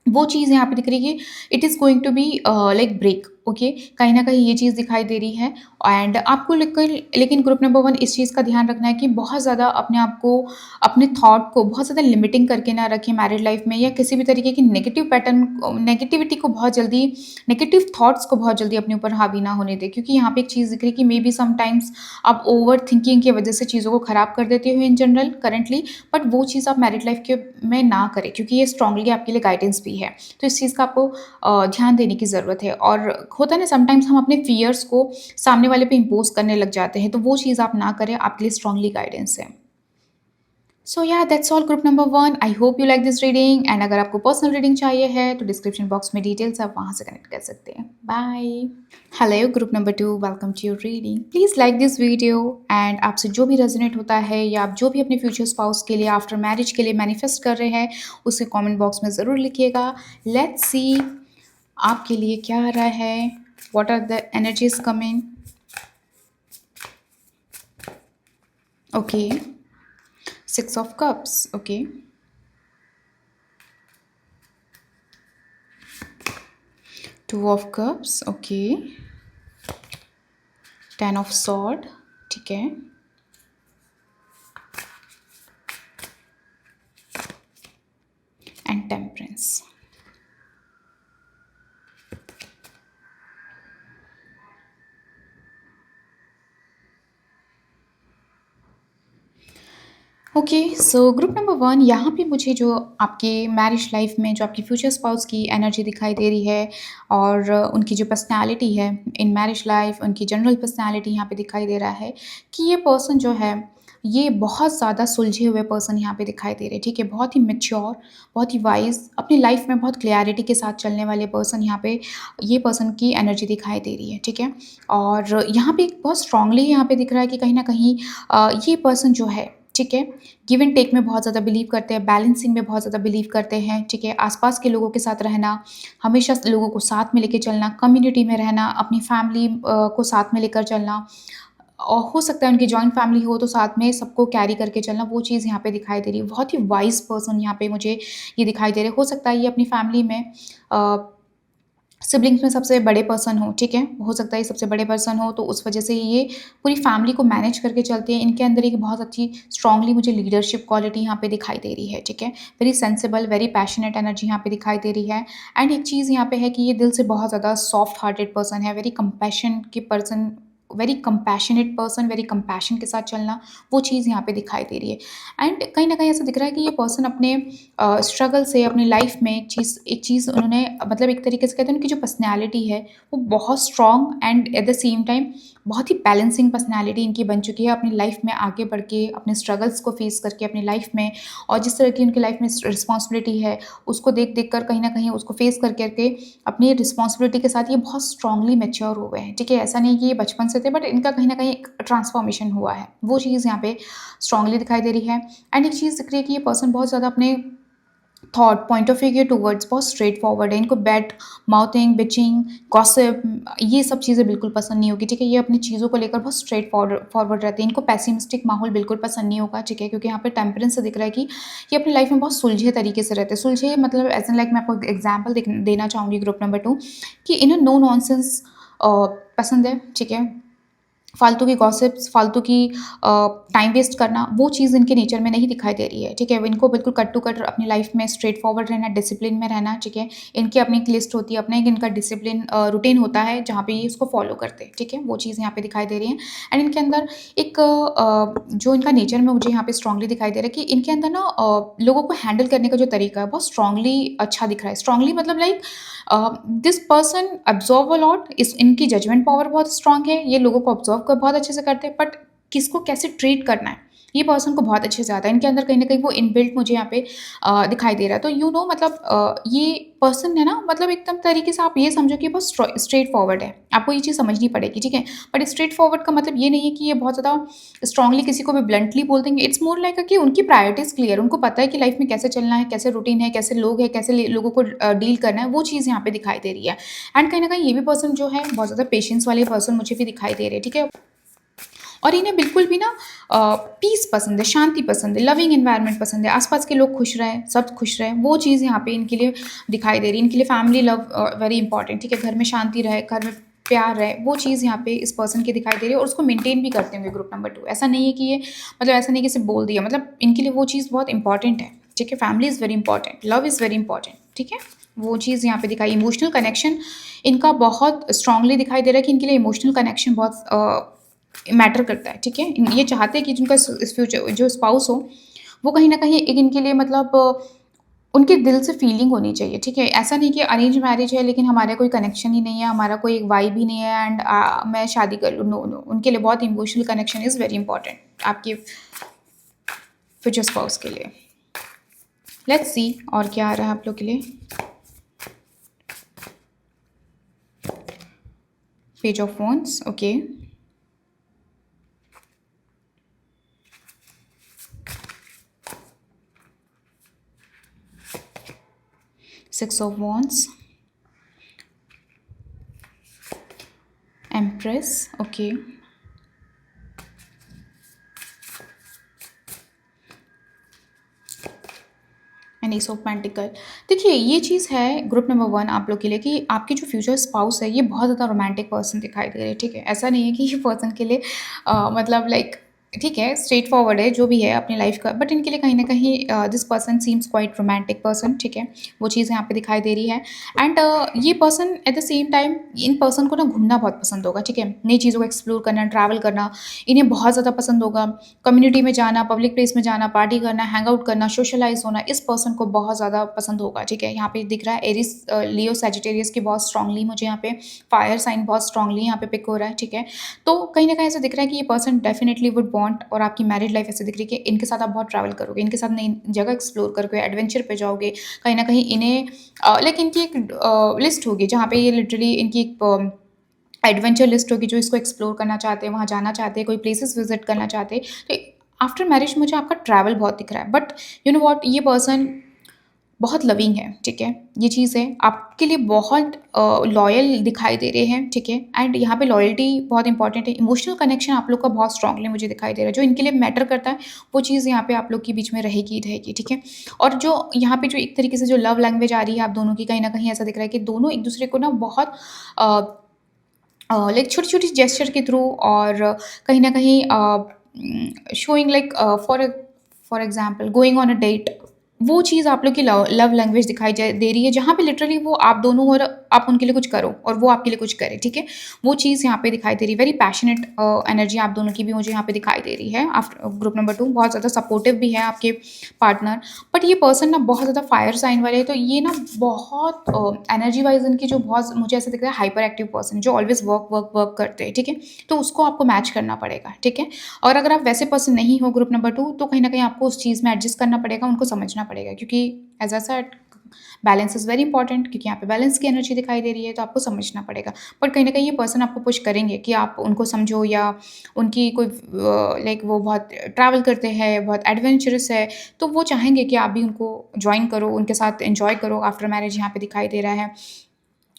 वो चीज़ यहाँ पे दिख रही है कि it is going to be like break, okay. कहीं न कहीं ये चीज़ दिखाई दे रही है। एंड आपको लेकर लेकिन ग्रुप नंबर 1 इस चीज़ का ध्यान रखना है कि बहुत ज़्यादा अपने आप को, अपने थॉट को बहुत ज़्यादा लिमिटिंग करके ना रखें मैरिड लाइफ़ में, या किसी भी तरीके की नेगेटिव पैटर्न नेगेटिविटी को बहुत जल्दी, नेगेटिव थॉट्स को बहुत जल्दी अपने ऊपर हावी ना होने दें। क्योंकि यहाँ पे एक चीज़ दिख रही है कि मे बी समटाइम्स आप ओवर थिंकिंग की वजह से चीज़ों को ख़राब कर देते हो इन जनरल करंटली, बट वो चीज़ आप मैरिड लाइफ़ के में ना करें, क्योंकि ये स्ट्रांगली आपके लिए गाइडेंस भी है। तो इस चीज़ का आपको ध्यान देने की ज़रूरत है। और होता है ना, समटाइम्स हम अपने फ़ियर्स को सामने वाले पे इम्पोज़ करने लग जाते हैं, तो वो चीज़ आप ना करें, आपके लिए स्ट्रांगली गाइडेंस है। सो या that's all group number 1। I hope you like this reading. And अगर आपको पर्सनल रीडिंग चाहिए है तो डिस्क्रिप्शन बॉक्स में डिटेल्स आप वहाँ से कनेक्ट कर सकते हैं। Bye. Hello group number 2, welcome to your reading. Please like this video. And आपसे जो भी रेजोनेट होता है या आप जो भी अपने फ्यूचर स्पाउस के लिए आफ्टर मैरिज के लिए मैनिफेस्ट कर रहे हैं, उसे कमेंट बॉक्स में ज़रूर लिखिएगा। लेट्स सी आपके लिए क्या आ रहा है, what are the energies coming. Okay, 6 of cups, okay, 2 of cups, okay, 10 of sword, ठीक है, and temperance. Okay, so group number 1, यहाँ पे मुझे जो आपके मैरिज लाइफ में जो आपकी फ्यूचर स्पाउस की एनर्जी दिखाई दे रही है, और उनकी जो पर्सनैलिटी है इन मैरिज लाइफ, उनकी जनरल पर्सनैलिटी यहाँ पे दिखाई दे रहा है कि ये पर्सन जो है, ये बहुत ज़्यादा सुलझे हुए पर्सन यहाँ पे दिखाई दे रहे हैं, ठीक है। बहुत ही मैच्योर, बहुत ही वाइज, अपनी लाइफ में बहुत क्लैरिटी के साथ चलने वाले पर्सन यहाँ पे, ये पर्सन की एनर्जी दिखाई दे रही है, ठीक है। और यहाँ पे बहुत स्ट्रांगली यहाँ पे दिख रहा है कि कहीं ना कहीं ये पर्सन जो है, ठीक है, गिव एंड टेक में बहुत ज़्यादा बिलीव करते हैं, बैलेंसिंग में बहुत ज़्यादा बिलीव करते हैं, ठीक है। आसपास के लोगों के साथ रहना, हमेशा लोगों को साथ में लेके चलना, कम्युनिटी में रहना, अपनी फैमिली को साथ में लेकर चलना, और हो सकता है उनकी जॉइंट फैमिली हो तो साथ में सबको कैरी करके चलना, वो चीज़ यहाँ पे दिखाई दे रही है। बहुत ही वाइज पर्सन यहाँ पे मुझे ये दिखाई दे रहे हैं। हो सकता है ये अपनी फैमिली में सिबलिंग्स में सबसे बड़े पर्सन हो, ठीक है, हो सकता है ये सबसे बड़े पर्सन हो, तो उस वजह से ये पूरी फैमिली को मैनेज करके चलते हैं। इनके अंदर एक बहुत अच्छी स्ट्रांगली मुझे लीडरशिप क्वालिटी यहाँ पे दिखाई दे रही है, ठीक है। Very sensible, very passionate energy यहाँ पे दिखाई दे रही है। एंड एक चीज़ यहाँ पे है कि ये दिल से बहुत ज़्यादा सॉफ्ट हार्टेड पर्सन है, वेरी कंपैशन के person, very compassionate person, very compassion के साथ चलना, वो चीज़ यहाँ पे दिखाई दे रही है। एंड कहीं ना कहीं ऐसा दिख रहा है कि ये पर्सन अपने स्ट्रगल से अपनी लाइफ में एक चीज़ उन्होंने, मतलब एक तरीके से कहते हैं उनकी जो पर्सनैलिटी है वो बहुत strong and eight the same time बहुत ही बैलेंसिंग पर्सनैलिटी इनकी बन चुकी है, अपनी लाइफ में आगे बढ़ के अपने स्ट्रगल्स को फेस करके अपनी लाइफ में, और जिस तरह की उनकी लाइफ में रिस्पॉन्सिबिलिटी है उसको देख देख कर कहीं ना कहीं उसको फेस कर करके अपनी रिस्पॉन्सिबिलिटी के साथ ये बहुत स्ट्रांगली मैच्योर हो गए हैं, ठीक है। ऐसा नहीं कि ये बचपन से थे, बट इनका कहीं ना कहीं एक ट्रांसफॉर्मेशन हुआ है, वो चीज़ यहाँ पे स्ट्रांगली दिखाई दे रही है। एंड एक चीज़ दिख रही है कि ये पर्सन बहुत ज़्यादा अपने थॉट पॉइंट ऑफ व्यू के टूवर्ड्स बहुत स्ट्रेट फॉरवर्ड है। इनको बैड माउथिंग, बिचिंग, गॉसिप, ये सब चीज़ें बिल्कुल पसंद नहीं होगी, ठीक है। ये अपनी चीज़ों को लेकर बहुत स्ट्रेट फॉरवर्ड रहते हैं। इनको पैसिमिस्टिक माहौल बिल्कुल पसंद नहीं होगा, ठीक है, क्योंकि यहाँ पे टेम्परेंस से दिख रहा है कि ये अपनी लाइफ में बहुत सुलझे तरीके से रहते हैं। सुलझे मतलब एज एन लाइक मैं आपको एग्जाम्पल देना चाहूँगी ग्रुप नंबर 2 कि इन्हें नो नॉनसेंस पसंद है, ठीक है। फालतू की गॉसिप्स, फालतू की टाइम वेस्ट करना, वो चीज़ इनके नेचर में नहीं दिखाई दे रही है, ठीक है। इनको बिल्कुल कट टू कट अपनी लाइफ में स्ट्रेट फॉरवर्ड रहना, डिसिप्लिन में रहना, ठीक है। इनकी अपनी एक लिस्ट होती है, अपना एक इनका डिसिप्लिन रूटीन होता है जहाँ पे ये इसको फॉलो करते हैं, ठीक है। वो चीज़ यहाँ पे दिखाई दे रही है। एंड इनके अंदर एक जो इनका नेचर में मुझे यहाँ पे स्ट्रांगली दिखाई दे रहा है कि इनके अंदर ना लोगों को हैंडल करने का जो तरीका है बहुत स्ट्रांगली अच्छा दिख रहा है। स्ट्रांगली मतलब like this person observe a lot, इस इनकी जजमेंट पावर बहुत स्ट्रांग है, ये लोगों को ऑब्जर्व कर बहुत अच्छे से करते हैं, बट किसको कैसे ट्रीट करना है, ये पर्सन को बहुत अच्छे से आता है। इनके अंदर कहीं न कहीं वो इनबिल्ट मुझे यहाँ पे दिखाई दे रहा है। तो मतलब ये पर्सन है ना, मतलब एकदम तरीके से आप ये समझो कि बहुत स्ट्रेट फॉरवर्ड है। आपको ये चीज़ समझनी पड़ेगी, ठीक है? बट स्ट्रेट फॉरवर्ड का मतलब ये नहीं है कि ये बहुत ज़्यादा स्ट्रांगली किसी को भी ब्लंटली बोल देंगे। इट्स मोर लाइक कि उनकी प्रायोरिटीज़ क्लियर, उनको पता है कि लाइफ में कैसे चलना है, कैसे रूटीन है, कैसे लोग हैं, कैसे लोगों को डील करना है, वो चीज़ यहाँ पे दिखाई दे रही है। एंड कहीं न कहीं ये भी पर्सन जो है बहुत ज़्यादा पेशेंस वाले पर्सन मुझे भी दिखाई दे रहे हैं, ठीक है? और इन्हें बिल्कुल भी ना पीस पसंद है, शांति पसंद है, लविंग एनवायरनमेंट पसंद है, आस-पास के लोग खुश रहें, सब खुश रहें, वो चीज़ यहाँ पे इनके लिए दिखाई दे रही है। इनके लिए फैमिली लव वेरी इंपॉर्टेंट, ठीक है? घर में शांति रहे, घर में प्यार रहे, वो चीज़ यहाँ पे इस पर्सन की दिखाई दे रही है और उसको मेंटेन भी करते होंगे ग्रुप नंबर 2। ऐसा नहीं है कि ये मतलब ऐसा नहीं कि सिर्फ़ बोल दिया, मतलब इनके लिए वो चीज़ बहुत इंपॉर्टेंट है, ठीक है? Family is very important, love is very important, ठीक है? वो चीज़ यहाँ पे दिखाई। इमोशनल कनेक्शन इनका बहुत स्ट्रांगली दिखाई दे रहा है कि इनके लिए इमोशनल कनेक्शन बहुत मैटर करता है, ठीक है? ये चाहते हैं कि जिनका इस फ्यूचर जो स्पाउस हो, वो कहीं न कहीं एक इनके लिए मतलब उनके दिल से फीलिंग होनी चाहिए, ठीक है? ऐसा नहीं कि अरेंज मैरिज है लेकिन हमारा कोई कनेक्शन ही नहीं है, हमारा कोई वाइब ही नहीं है एंड मैं शादी कर लूँ, नो, नो। उनके लिए बहुत emotional connection is very important आपके फ्यूचर स्पाउस के लिए। लेट्स सी और क्या आ रहा है आप लोग के लिए। Page of wands, okay. 6 of Wands, Empress, okay. And S of pentacle. देखिए ये चीज़ है ग्रुप नंबर 1 आप लोग के लिए कि आपकी जो फ्यूचर स्पाउस है ये बहुत ज़्यादा रोमांटिक पर्सन दिखाई दे रहे हैं, ठीक है? ऐसा नहीं है कि ये पर्सन के लिए मतलब लाइक ठीक है, स्ट्रेट फॉरवर्ड है जो भी है अपनी लाइफ का, बट इनके लिए कहीं ना कहीं this person seems quite romantic person, ठीक है? वो चीज़ यहाँ पे दिखाई दे रही है। एंड ये person at the same time in person को ना घूमना बहुत पसंद होगा, ठीक है? नई चीज़ों को एक्सप्लोर करना, ट्रैवल करना इन्हें बहुत ज़्यादा पसंद होगा। कम्युनिटी में जाना, पब्लिक प्लेस में जाना, पार्टी करना, हैंग आउट करना, सोशलाइज होना इस पर्सन को बहुत ज़्यादा पसंद होगा, ठीक है? यहाँ पे दिख रहा है एरिस, लियो, सैजिटेरियस की बहुत स्ट्रांगली मुझे यहाँ पे फायर साइन बहुत स्ट्रांगली यहाँ पे पिक हो रहा है, ठीक है? तो कहीं ना कहीं ऐसा दिख रहा है कि ये पर्सन डेफिनेटली वुड वांट, और आपकी मैरिड लाइफ ऐसे दिख रही है कि इनके साथ आप बहुत ट्रैवल करोगे, इनके साथ नई जगह एक्सप्लोर करोगे, एडवेंचर पे जाओगे, कहीं ना कहीं इन्हें लाइक इनकी एक लिस्ट होगी जहाँ पे ये लिटरली इनकी एक एडवेंचर लिस्ट होगी जो इसको एक्सप्लोर करना चाहते हैं, वहाँ जाना चाहते हैं, कोई प्लेसेस विजिट करना चाहते हैं। तो आफ्टर मैरिज मुझे आपका ट्रैवल बहुत दिख रहा है, बट यू नो व्हाट, ये पर्सन बहुत लविंग है, ठीक है? ये चीज़ है आपके लिए बहुत लॉयल दिखाई दे रहे हैं, ठीक है? एंड यहाँ पे लॉयल्टी बहुत इंपॉर्टेंट है। इमोशनल कनेक्शन आप लोग का बहुत स्ट्रांगली मुझे दिखाई दे रहा है, जो इनके लिए मैटर करता है वो चीज़ यहाँ पे आप लोग के बीच में रहेगी ही रहेगी, ठीक है? और जो यहाँ पे जो एक तरीके से जो लव लैंग्वेज आ रही है आप दोनों की, कहीं ना कहीं ऐसा दिख रहा है कि दोनों एक दूसरे को ना बहुत लाइक छोटी-छोटी जेस्चर के थ्रू और कहीं न कहीं showing like for example going on a date, वो चीज़ आप लोग की लव लैंग्वेज दिखाई दे रही है, जहाँ पे लिटरली वो आप दोनों और आप उनके लिए कुछ करो और वो आपके लिए कुछ करे, ठीक है? वो चीज़ यहाँ पे दिखाई दे रही है। वेरी पैशनेट एनर्जी आप दोनों की भी मुझे यहाँ पे दिखाई दे रही है। आफ्टर ग्रुप नंबर 2 बहुत ज़्यादा सपोर्टिव भी है आपके पार्टनर, बट ये पर्सन ना बहुत ज़्यादा फायर साइन वाले हैं, तो ये ना बहुत एनर्जी वाइज इनकी जो बहुत मुझे ऐसा दिख रहा है हाइपर एक्टिव पर्सन जो ऑलवेज वर्क वर्क वर्क करते हैं, ठीक है? तो उसको आपको मैच करना पड़ेगा, ठीक है? और अगर आप वैसे पर्सन नहीं हो ग्रुप नंबर 2, तो कहीं न कहीं आपको उस चीज़ में एडजस्ट करना पड़ेगा, उनको समझना पड़ेगा, क्योंकि as a said balance is very important, क्योंकि यहाँ पे बैलेंस की एनर्जी दिखाई दे रही है, तो आपको समझना पड़ेगा। बट कहीं न कहीं ये पर्सन आपको पुश करेंगे कि आप उनको समझो, या उनकी कोई लाइक वो बहुत ट्रैवल करते हैं, बहुत एडवेंचरस है, तो वो चाहेंगे कि आप भी उनको जॉइन करो, उनके साथ एन्जॉय करो। आफ्टर मैरिज यहाँ पे दिखाई दे रहा है।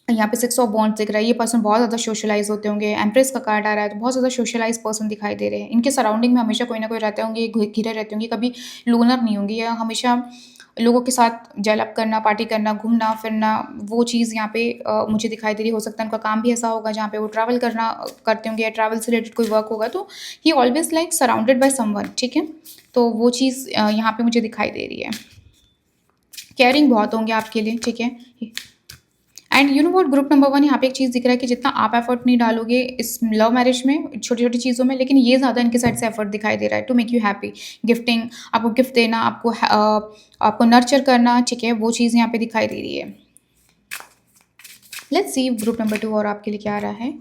यहाँ पे 6 ऑफ वॉन्ड्स दिख रहा है, ये पर्सन बहुत ज़्यादा सोशलाइज़ होते होंगे, एम्प्रेस का कार्ड आ रहा है, तो बहुत ज़्यादा सोशलाइज़ पर्सन दिखाई दे रहे हैं। इनके सराउंडिंग में हमेशा कोई ना कोई रहते होंगे, घिरे रहते होंगे, कभी लोनर नहीं होंगे, या हमेशा लोगों के साथ जेल अप करना, पार्टी करना, घूमना-फिरना, वो चीज़ यहाँ पे मुझे दिखाई दे रही है। हो सकता है उनका काम भी ऐसा होगा जहाँ पे वो ट्रैवल करना करते होंगे, या ट्रैवल से रिलेटेड कोई वर्क होगा, तो ही always like surrounded by someone, ठीक है? तो वो चीज़ यहाँ पे मुझे दिखाई दे रही है। केयरिंग बहुत होंगे आपके लिए, ठीक है? And you know what, group number 1 यहाँ पे एक चीज़ दिख रहा है कि जितना आप एफर्ट नहीं डालोगे इस लव मैरिज में छोटी-छोटी चीज़ों में, लेकिन ये ज़्यादा इनके साइड से एफर्ट दिखाई दे रहा है to make you happy. Gifting, आपको गिफ्ट देना, आपको नर्चर करना, ठीक है? वो चीज़ यहाँ पे दिखाई दे रही है। लेट्स सी ग्रुप नंबर 2 और आपके लिए क्या आ रहा है।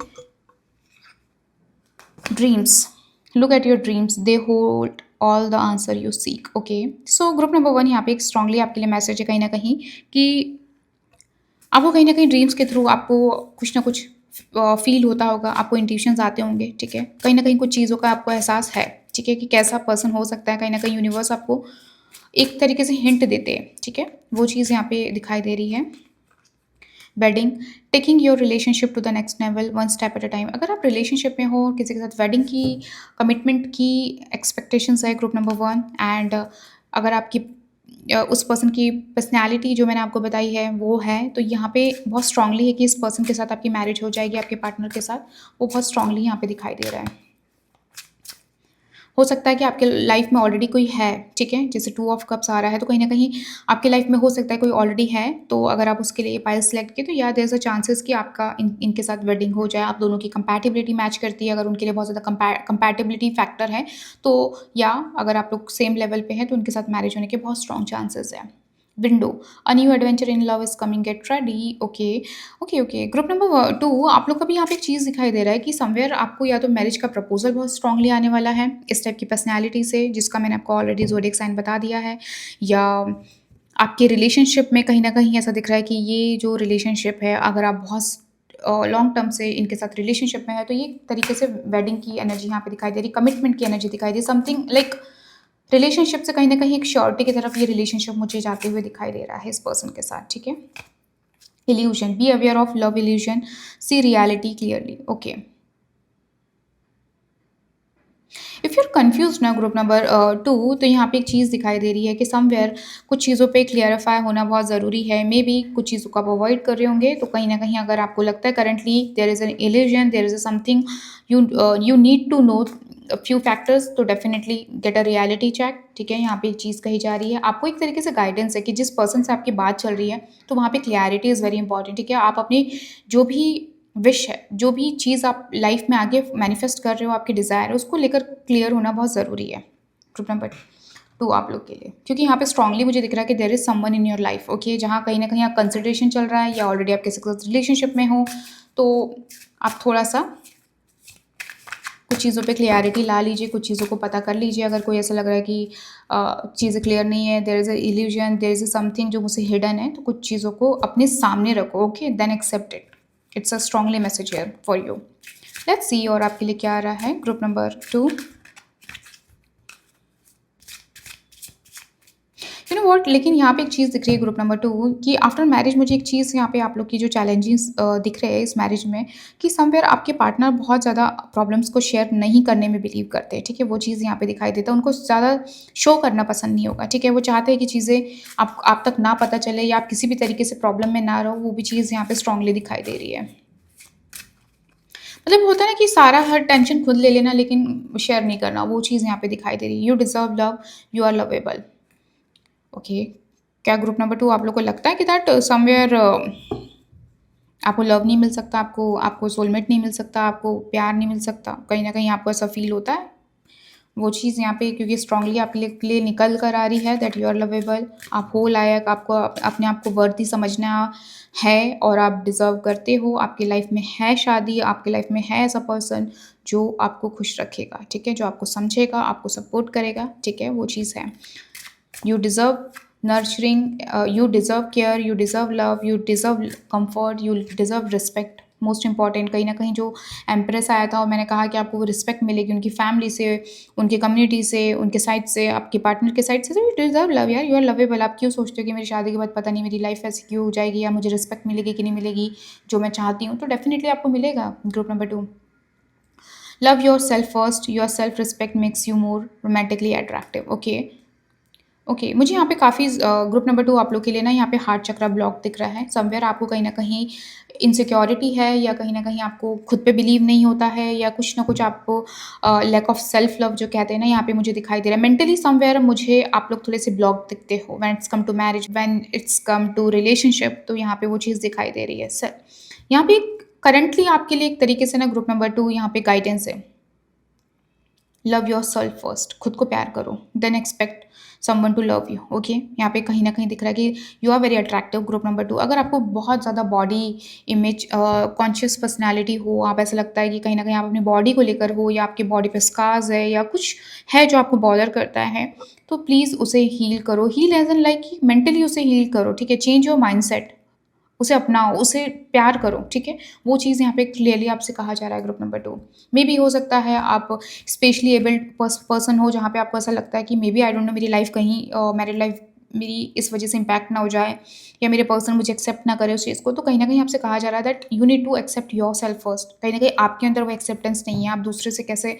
Dreams, look at your dreams, they hold all the answer you seek. Okay, so group number 1 यहाँ पे एक स्ट्रांगली आपके लिए मैसेज है कहीं न कहीं कि आपको कहीं न कहीं ड्रीम्स के थ्रू आपको कुछ ना कुछ फ़ील होता होगा, आपको इंट्यूशंस आते होंगे, ठीक है? कहीं न कहीं कुछ चीज़ों का आपको एहसास है, ठीक है? कि कैसा पर्सन हो सकता है, कहीं न कहीं यूनिवर्स आपको एक तरीके से हिंट देते हैं, ठीक है? वो चीज़ यहाँ पे दिखाई दे रही है। Wedding, taking your relationship to the next level one step at a time. अगर आप रिलेशनशिप में हो किसी के साथ, वेडिंग की, कमिटमेंट की एक्सपेक्टेशंस है ग्रुप नंबर 1। एंड अगर आपकी उस पर्सन की पर्सनैलिटी जो मैंने आपको बताई है वो है, तो यहाँ पे बहुत स्ट्रांगली है कि इस पर्सन के साथ आपकी मैरिज हो जाएगी, आपके पार्टनर के साथ, वो बहुत स्ट्रांगली यहाँ पे दिखाई दे रहा है। हो सकता है कि आपके लाइफ में ऑलरेडी कोई है, ठीक है? जैसे 2 ऑफ कप्स आ रहा है, तो कहीं न कहीं आपके लाइफ में हो सकता है कोई ऑलरेडी है, तो अगर आप उसके लिए पाइल सेलेक्ट किए, तो या देयर इज़ अ चांसेस कि आपका इनके साथ वेडिंग हो जाए। आप दोनों की कंपैटिबिलिटी मैच करती है, अगर उनके लिए बहुत ज़्यादा कंपैटिबिलिटी फैक्टर है, तो या अगर आप लोग सेम लेवल पे हैं, तो उनके साथ मैरिज होने के बहुत स्ट्रॉन्ग चांसेस हैं। Window, a new adventure in love is coming, get ready. Okay, okay. Group number 2 आप लोग को भी यहाँ पे एक चीज़ दिखाई दे रहा है कि समवेयर आपको या तो मैरिज का प्रपोज़ल बहुत स्ट्रांगली आने वाला है, इस टाइप की पर्सनैलिटी से, जिसका मैंने आपको ऑलरेडी ज़ोडिएक साइन बता दिया है, या आपके रिलेशनशिप में कहीं न कहीं ऐसा दिख रहा है कि ये जो रिलेशनशिप है, अगर आप बहुत लॉन्ग टर्म से इनके साथ रिलेशनशिप में है, तो ये एक तरीके से वेडिंग की एनर्जी यहाँ पे दिखाई दे रही है, कमिटमेंट की एनर्जी दिखाई दे रही है, समथिंग लाइक रिलेशनशिप से कहीं न कहीं एक श्योरिटी की तरफ ये रिलेशनशिप मुझे जाते हुए दिखाई दे रहा है इस पर्सन के साथ, ठीक है? Illusion, be aware of love illusion, see reality clearly. Okay, if you are confuse ना ग्रुप नंबर 2, तो यहाँ पे एक चीज़ दिखाई दे रही है कि समवेयर कुछ चीज़ों पे क्लियरिफाई होना बहुत ज़रूरी है। मे बी कुछ चीज़ों को आप अवॉइड कर रहे होंगे, तो कहीं ना कहीं अगर आपको लगता है currently there is an illusion, there is something you need to know few factors, तो definitely get a reality check, ठीक है? यहाँ पे एक चीज़ कही जा रही है, आपको एक तरीके से गाइडेंस है कि जिस पर्सन से आपकी बात चल रही है, तो वहाँ पे क्लैरिटी इज़ वेरी इंपॉर्टेंट, ठीक है? आप अपनी जो भी विश है, जो भी चीज़ आप लाइफ में आगे मैनिफेस्ट कर रहे हो, आपकी डिज़ायर है, उसको लेकर क्लियर होना बहुत ज़रूरी है ग्रुप नंबर 2 आप लोग के लिए, क्योंकि यहाँ पे स्ट्रांगली मुझे दिख रहा है कि there is someone in your life, okay? जहाँ कहीं ना कहीं आप कंसिडरेशन चल रहा है, या ऑलरेडी आप किसी के साथ रिलेशनशिप में हो, तो आप थोड़ा सा कुछ चीज़ों पे क्लियरिटी ला लीजिए, कुछ चीज़ों को पता कर लीजिए। अगर कोई ऐसा लग रहा है कि चीज़ें क्लियर नहीं है, there is a illusion, there is a something जो मुझसे हिडन है, तो कुछ चीज़ों को अपने सामने रखो, okay? Then accept it. It's a strongly message here for you. Let's see और आपके लिए क्या आ रहा है group number 2। You know what, लेकिन यहाँ पे एक चीज़ दिख रही है ग्रुप नंबर 2 कि आफ्टर मैरिज मुझे एक चीज़ यहाँ पे आप लोग की जो चैलेंजेस दिख रहे हैं इस मैरिज में, कि समवेयर आपके पार्टनर बहुत ज़्यादा प्रॉब्लम्स को शेयर नहीं करने में बिलीव करते हैं, ठीक है? वो चीज़ यहाँ पे दिखाई देता है, उनको ज़्यादा शो करना पसंद नहीं होगा, ठीक है? वो चाहते हैं कि चीज़ें आप तक ना पता चले, या आप किसी भी तरीके से प्रॉब्लम में ना रहो, वो भी चीज़ यहाँ पे स्ट्रांगली दिखाई दे रही है। मतलब होता है ना कि सारा हर टेंशन खुद ले लेना, लेकिन शेयर नहीं करना, वो चीज़ यहाँ पे दिखाई दे रही है। You deserve love, you are lovable. Okay, क्या ग्रुप नंबर 2 आप लोग को लगता है कि दैट समवेयर आपको लव नहीं मिल सकता, आपको आपको सोलमेट नहीं मिल सकता, आपको प्यार नहीं मिल सकता? कहीं न कहीं आपको ऐसा फ़ील होता है? वो चीज़ यहाँ पे क्योंकि स्ट्रांगली आपके लिए निकल कर आ रही है दैट यू आर लवेबल, आप हो लायक, आपको अपने आप को वर्दी समझना है, और आप डिज़र्व करते हो। आपकी लाइफ में है शादी, आपकी लाइफ में है ऐसा पर्सन जो आपको खुश रखेगा, ठीक है? जो आपको समझेगा, आपको सपोर्ट करेगा, ठीक है? वो चीज़ है। You deserve nurturing, you deserve care, you deserve love, you deserve comfort, you deserve respect। Most important कहीं ना कहीं जो एम्प्रेस आया था, और मैंने कहा कि आपको वो रिस्पेक्ट मिलेगी उनकी फैमिली से, उनकी कम्युनिटी से, उनके साइड से, आपके पार्टनर के साइड से, तो यू डिजर्व लव यार, यू आर लवेबल। आप क्यों सोचते हो कि मेरी शादी के बाद पता नहीं मेरी लाइफ ऐसी क्यों हो जाएगी, या मुझे रिस्पेक्ट मिलेगी कि नहीं मिलेगी जो मैं चाहती हूँ? तो डेफिनेटली आपको मिलेगा group number 2। Love your self first, your self respect makes you more romantically attractive. Okay, okay, मुझे यहाँ पे काफ़ी ग्रुप नंबर 2 आप लोग के लिए ना यहाँ पे हार्ट चक्रा ब्लॉक दिख रहा है। समवेयर आपको कहीं न कहीं इनसिक्योरिटी है, या कहीं न कहीं आपको खुद पे बिलीव नहीं होता है, या कुछ ना कुछ आपको लैक ऑफ सेल्फ लव जो कहते हैं ना, यहाँ पे मुझे दिखाई दे रहा है। मेंटली समवेयर मुझे आप लोग थोड़े-से ब्लॉक दिखते हो when it's come to marriage, when it's come to relationship, तो यहाँ पे वो चीज़ दिखाई दे रही है। यहाँ पे करंटली आपके लिए एक तरीके से ना ग्रुप नंबर 2 यहाँ पे गाइडेंस है। लव योर सेल्फ फर्स्ट, खुद को प्यार करो, then expect someone to love you. Okay, यहाँ पे कहीं ना कहीं दिख रहा है कि you are very attractive. Group number 2, अगर आपको बहुत ज़्यादा बॉडी इमेज कॉन्शियस पर्सनैलिटी हो, आप ऐसा लगता है कि कहीं ना कहीं आप अपनी बॉडी को लेकर हो, या आपकी बॉडी पे स्कार्स है या कुछ है जो आपको बॉदर करता है, तो प्लीज़ उसे हील करो। Heal as an like mentally उसे हील करो, ठीक है। चेंज योर माइंडसेट, उसे अपनाओ, उसे प्यार करो, ठीक है। वो चीज़ यहाँ पे क्लियरली आपसे कहा जा रहा है। ग्रुप नंबर 2 मे बी हो सकता है आप स्पेशली एबल्ड पर्सन हो, जहाँ पे आपको ऐसा लगता है कि maybe I don't know मेरी लाइफ कहीं मैरिड लाइफ मेरी इस वजह से इम्पैक्ट ना हो जाए, या मेरे पर्सन मुझे एक्सेप्ट ना करे उस चीज़ को। तो कहीं ना कहीं आपसे कहा जा रहा है that you need to accept yourself first. कहीं ना कहीं आपके अंदर वो एक्सेप्टेंस नहीं है, आप दूसरे से कैसे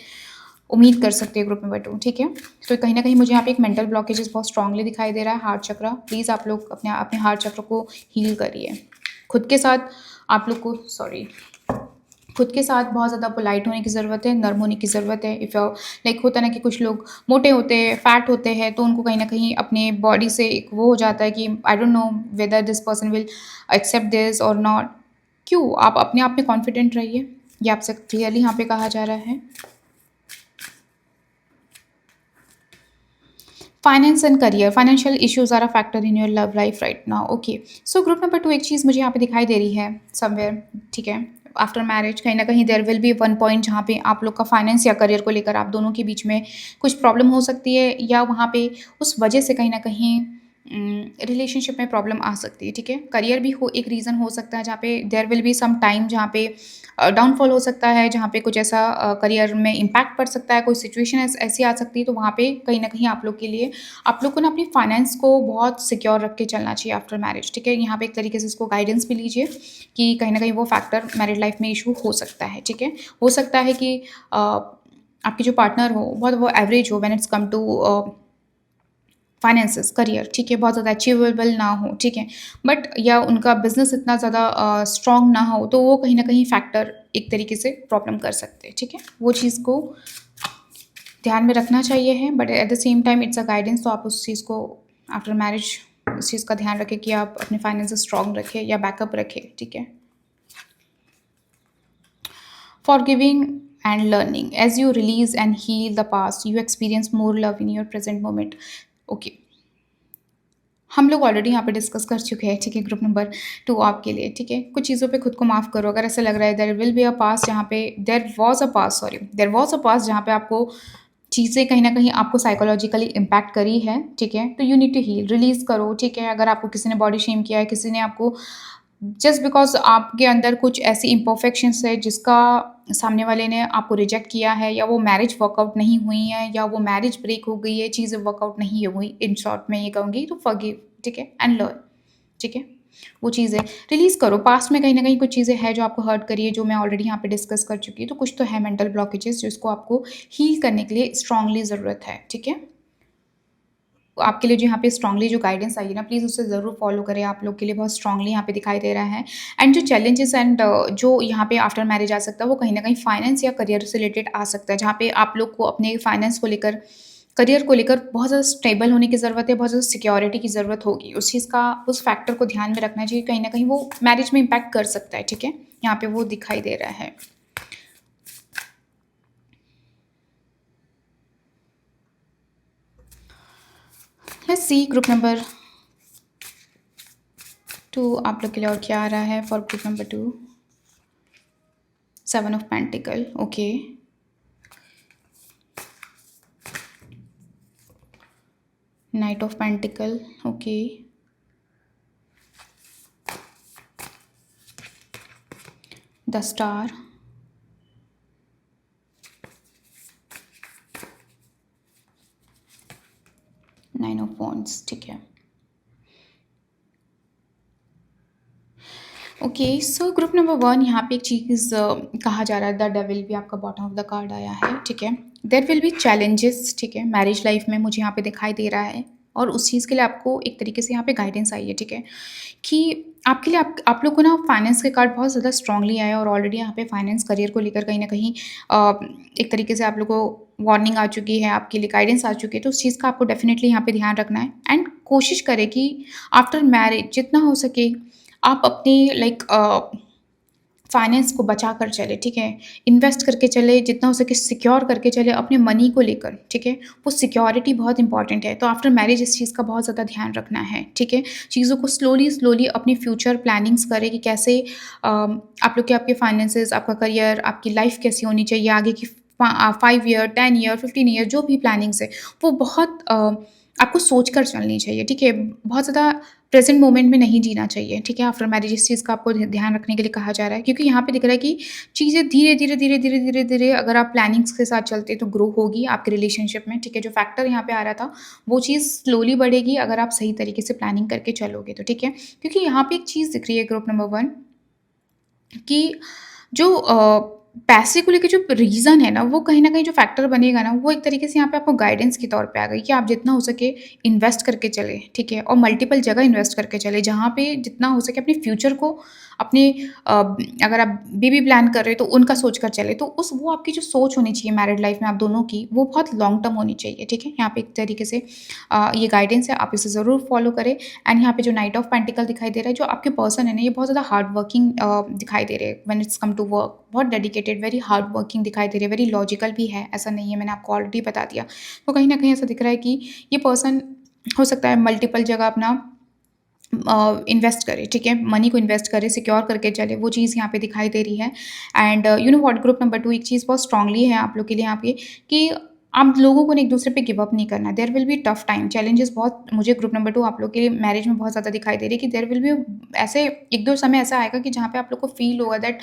उम्मीद कर सकते हैं। ग्रुप नंबर 2, ठीक है। तो कहीं ना कहीं मुझे यहाँ पे एक मेंटल ब्लॉकेजेस बहुत स्ट्रांगली दिखाई दे रहा है। हार्ट चक्र, प्लीज़ आप लोग अपने अपने हार्ट चक्र को हील करिए। खुद के साथ आप लोग को खुद के साथ बहुत ज़्यादा पोलाइट होने की ज़रूरत है, नर्म होने की ज़रूरत है। इफ़ लाइक होता है ना कि कुछ लोग मोटे होते हैं, फैट होते हैं, तो उनको कहीं ना कहीं अपने बॉडी से एक वो हो जाता है कि I don't know whether this person will accept this और नॉट। क्यों? आप अपने आप में कॉन्फिडेंट रहिए, ये आपसे क्लियरली यहाँ पे कहा जा रहा है। Finance and career, financial issues are a factor in your love life right now. Okay, so group number 2, एक चीज़ मुझे यहाँ पे दिखाई दे रही है समवेयर, ठीक है। आफ्टर मैरिज कहीं ना कहीं there will be one point जहाँ पे आप लोग का फाइनेंस या करियर को लेकर आप दोनों के बीच में कुछ प्रॉब्लम हो सकती है, या वहाँ पे उस वजह से कहीं ना कहीं रिलेशनशिप में प्रॉब्लम आ सकती है, ठीक है। करियर भी हो एक रीज़न हो सकता है, जहाँ पे there will be some time जहाँ पे डाउनफॉल हो सकता है, जहाँ पे कुछ ऐसा करियर में इम्पैक्ट पड़ सकता है, कोई सिचुएशन ऐसी आ सकती है। तो वहाँ पे कहीं ना कहीं आप लोग के लिए आप लोग को ना अपनी फाइनेंस को बहुत सिक्योर रख के चलना चाहिए आफ्टर मैरिज, ठीक है। यहाँ पे एक तरीके से इसको गाइडेंस भी लीजिए कि कहीं ना कहीं वो फैक्टर मैरिड लाइफ में इशू हो सकता है, ठीक है। हो सकता है कि आपकी जो पार्टनर हो बहुत वो एवरेज हो when it's come to finances, career, ठीक है, बहुत ज़्यादा अचीवेबल ना हो, ठीक है। बट या उनका बिजनेस इतना ज़्यादा स्ट्रॉन्ग ना हो, तो वो कहीं ना कहीं फैक्टर एक तरीके से प्रॉब्लम कर सकते हैं, ठीक है। वो चीज़ को ध्यान में रखना चाहिए है, but at the same time it's a guidance. तो आप उस चीज़ को आफ्टर मैरिज उस चीज़ का ध्यान रखें कि आप अपने फाइनेंसेस स्ट्रॉन्ग रखें या बैकअप रखें, ठीक है। Forgiving and learning. As you release and heal the past, you experience more love in your present moment. Okay. हम लोग ऑलरेडी यहाँ पे डिस्कस कर चुके हैं, ठीक है। ग्रुप नंबर 2 आपके लिए, ठीक है। कुछ चीज़ों पे खुद को माफ़ करो। अगर ऐसा लग रहा है there will be a past जहाँ पे देयर वाज अ पास्ट जहाँ पे आपको चीज़ें कहीं ना कहीं आपको साइकोलॉजिकली इम्पैक्ट करी है, ठीक है। तो you need to heal, release करो, ठीक है। अगर आपको किसी ने बॉडी शेम किया है, किसी ने आपको जस्ट बिकॉज आपके अंदर कुछ ऐसी इम्परफेक्शंस है जिसका सामने वाले ने आपको रिजेक्ट किया है, या वो मैरिज वर्कआउट नहीं हुई है, या वो मैरिज ब्रेक हो गई है, चीज़ें वर्कआउट नहीं हुई, इन शॉर्ट मैं ये कहूँगी। तो फॉरगिव, ठीक है, एंड लर्न, ठीक है। वो चीज़ें रिलीज़ करो। पास्ट में कहीं ना कहीं कुछ चीज़ें हैं जो आपको हर्ट करी है, जो मैं ऑलरेडी यहाँ पे डिस्कस कर चुकी हूँ। तो कुछ तो है मेंटल ब्लॉकेजेस जिसको आपको हील करने के लिए स्ट्रांगली ज़रूरत है, ठीक है। तो आपके लिए जो यहाँ पे स्ट्रांगली जो गाइडेंस आई है ना, प्लीज़ उसे ज़रूर फॉलो करें। आप लोग के लिए बहुत स्ट्रांगली यहाँ पे दिखाई दे रहा है। एंड जो चैलेंजेस एंड जो यहाँ पे आफ्टर मैरिज आ सकता है, वो कहीं ना कहीं फाइनेंस या करियर से रिलेटेड आ सकता है, जहाँ पे आप लोग को अपने फाइनेंस को लेकर, करियर को लेकर बहुत ज़्यादा स्टेबल होने की ज़रूरत है, बहुत ज़्यादा सिक्योरिटी की ज़रूरत होगी। उस चीज़ का, उस फैक्टर को ध्यान में रखना चाहिए। कहीं ना कहीं वो मैरिज में इम्पैक्ट कर सकता है, ठीक है। यहाँ पे वो दिखाई दे रहा है। लेट्स सी ग्रुप नंबर 2 आप लोग के लिए और क्या आ रहा है for group number 2। 7 of pentacle, okay. Night of pentacle, okay. The star, nine of wands, ठीक है। ओके, सो ग्रुप नंबर 1 यहाँ पे एक चीज़ कहा जा रहा है, द डेविल भी आपका बॉटम ऑफ द कार्ड आया है, ठीक है। देयर विल बी चैलेंजेस, ठीक है, मैरिज लाइफ में मुझे यहाँ पे दिखाई दे रहा है, और उस चीज़ के लिए आपको एक तरीके से यहाँ पे गाइडेंस आई है, ठीक है। कि आपके लिए आप लोग को ना फाइनेंस के कार्ड बहुत ज़्यादा स्ट्रांगली आया, और ऑलरेडी यहाँ पे फाइनेंस करियर को लेकर कहीं ना कहीं एक तरीके से आप लोग को वार्निंग आ चुकी है, आपके लिए गाइडेंस आ चुकी है। तो उस चीज़ का आपको डेफिनेटली यहाँ पे ध्यान रखना है, एंड कोशिश करें कि आफ्टर मैरिज जितना हो सके आप अपनी फाइनेंस को बचा कर चले, ठीक है? इन्वेस्ट करके चले, जितना हो सके सिक्योर करके चले अपने मनी को लेकर, ठीक है? वो सिक्योरिटी बहुत इंपॉर्टेंट है, तो आफ्टर मैरिज इस चीज़ का बहुत ज़्यादा ध्यान रखना है, ठीक है? चीज़ों को स्लोली अपनी फ्यूचर प्लानिंग्स करें कि कैसे आप लोग के आपके फाइनेंसेस, आपका करियर, आपकी लाइफ कैसी होनी चाहिए आगे की 5 ईयर, 10 ईयर, 15 ईयर जो भी प्लानिंग्स है, वो बहुत आपको सोच कर चलनी चाहिए, ठीक है? बहुत ज़्यादा प्रेज़ेंट मोमेंट में नहीं जीना चाहिए, ठीक है? आफ्टर मैरिज इस चीज़ का आपको ध्यान रखने के लिए कहा जा रहा है, क्योंकि यहाँ पे दिख रहा है कि चीज़ें धीरे-धीरे अगर आप प्लानिंग्स के साथ चलते हैं तो ग्रो होगी आपके रिलेशनशिप में, ठीक है? जो फैक्टर यहाँ पे आ रहा था, वो चीज़ स्लोली बढ़ेगी अगर आप सही तरीके से प्लानिंग करके चलोगे तो, ठीक है? क्योंकि यहाँ पे एक चीज़ दिख रही है ग्रुप नंबर 1 कि जो पैसे को लेके जो रीज़न है ना, वो कहीं न कहीं जो फैक्टर बनेगा ना, वो एक तरीके से यहाँ पे आपको गाइडेंस के तौर पे आ गई कि आप जितना हो सके इन्वेस्ट करके चलें, ठीक है? और मल्टीपल जगह इन्वेस्ट करके चलें, जहाँ पे जितना हो सके अपने फ्यूचर को अपने अ, अगर आप बेबी प्लान कर रहे हो, तो उनका सोच कर चलें। तो उस वो आपकी जो सोच होनी चाहिए मैरिड लाइफ़ में आप दोनों की, वो बहुत लॉन्ग टर्म होनी चाहिए, ठीक है? यहाँ पे एक तरीके से ये गाइडेंस है, आप इसे ज़रूर फॉलो करें। एंड यहाँ पे जो नाइट ऑफ पेंटिकल दिखाई दे रहा है, जो आपके पर्सन है ना, ये बहुत ज़्यादा हार्ड वर्किंग दिखाई दे रहे हैं when it's come to work. बहुत डेडिकेटेड, वेरी हार्ड वर्किंग दिखाई दे रहे हैं, वेरी लॉजिकल भी है, ऐसा नहीं है, मैंने आपको ऑलरेडी बता दिया। तो कहीं न कहीं ऐसा दिख रहा है कि ये पर्सन हो सकता है मल्टीपल जगह अपना इन्वेस्ट करे, ठीक है? मनी को इन्वेस्ट करे, सिक्योर करके चले, वो चीज़ यहाँ पे दिखाई दे रही है। And you know what, group number 2 एक चीज़ बहुत स्ट्रांगली है आप लोग के लिए यहाँ पे कि आप लोगों को ना एक-दूसरे पे गिव अप नहीं करना है। There will be tough time, challenges बहुत मुझे ग्रुप नंबर 2 आप लोग के लिए मैरिज में बहुत ज़्यादा दिखाई दे रही है कि देयर विल बी ऐसे 1-2 समय ऐसा आएगा कि जहाँ पे आप लोग को फ़ील होगा that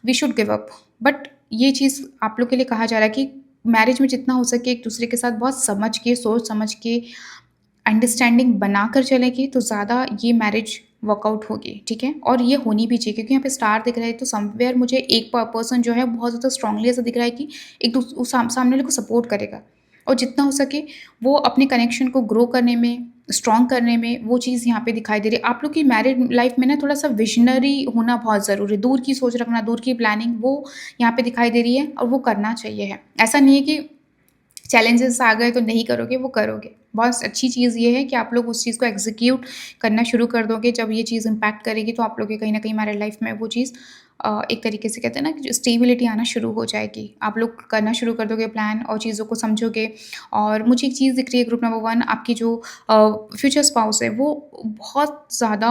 we should give up. But ये चीज़ आप लोग के लिए कहा जा रहा है कि मैरिज में जितना हो सके एक-दूसरे के साथ बहुत समझ के, सोच समझ के अंडरस्टैंडिंग बनाकर चलेंगे तो ज़्यादा ये मैरिज वर्कआउट होगी, ठीक है? और ये होनी भी चाहिए, क्योंकि यहाँ पे स्टार दिख रहा है, तो समवेयर मुझे एक पर्सन जो है बहुत ज़्यादा स्ट्रांगली ऐसा दिख रहा है कि एक उस सामने वाले को सपोर्ट करेगा और जितना हो सके वो अपने कनेक्शन को ग्रो करने में, स्ट्रॉन्ग करने में, वो चीज़ यहाँ पे दिखाई दे रही है। आप लोग की मैरिड लाइफ में ना थोड़ा-सा विज़नरी होना बहुत ज़रूरी है, दूर की सोच रखना, दूर की प्लानिंग, वो यहाँ पे दिखाई दे रही है और वो करना चाहिए है। ऐसा नहीं है कि चैलेंजेस आ गए तो नहीं करोगे, वो करोगे। बहुत अच्छी चीज़ ये है कि आप लोग उस चीज़ को एग्ज़ीक्यूट करना शुरू कर दोगे, जब ये चीज़ इम्पैक्ट करेगी तो आप लोग के कहीं न कहीं मैरिड लाइफ़ में वो चीज़ एक तरीके से कहते हैं ना कि जो स्टेबिलिटी आना शुरू हो जाएगी। आप लोग करना शुरू कर दोगे प्लान और चीज़ों को समझोगे। और मुझे एक चीज़ दिख रही है ग्रुप नंबर 1, आपकी जो फ्यूचर स्पाउस है वो बहुत ज़्यादा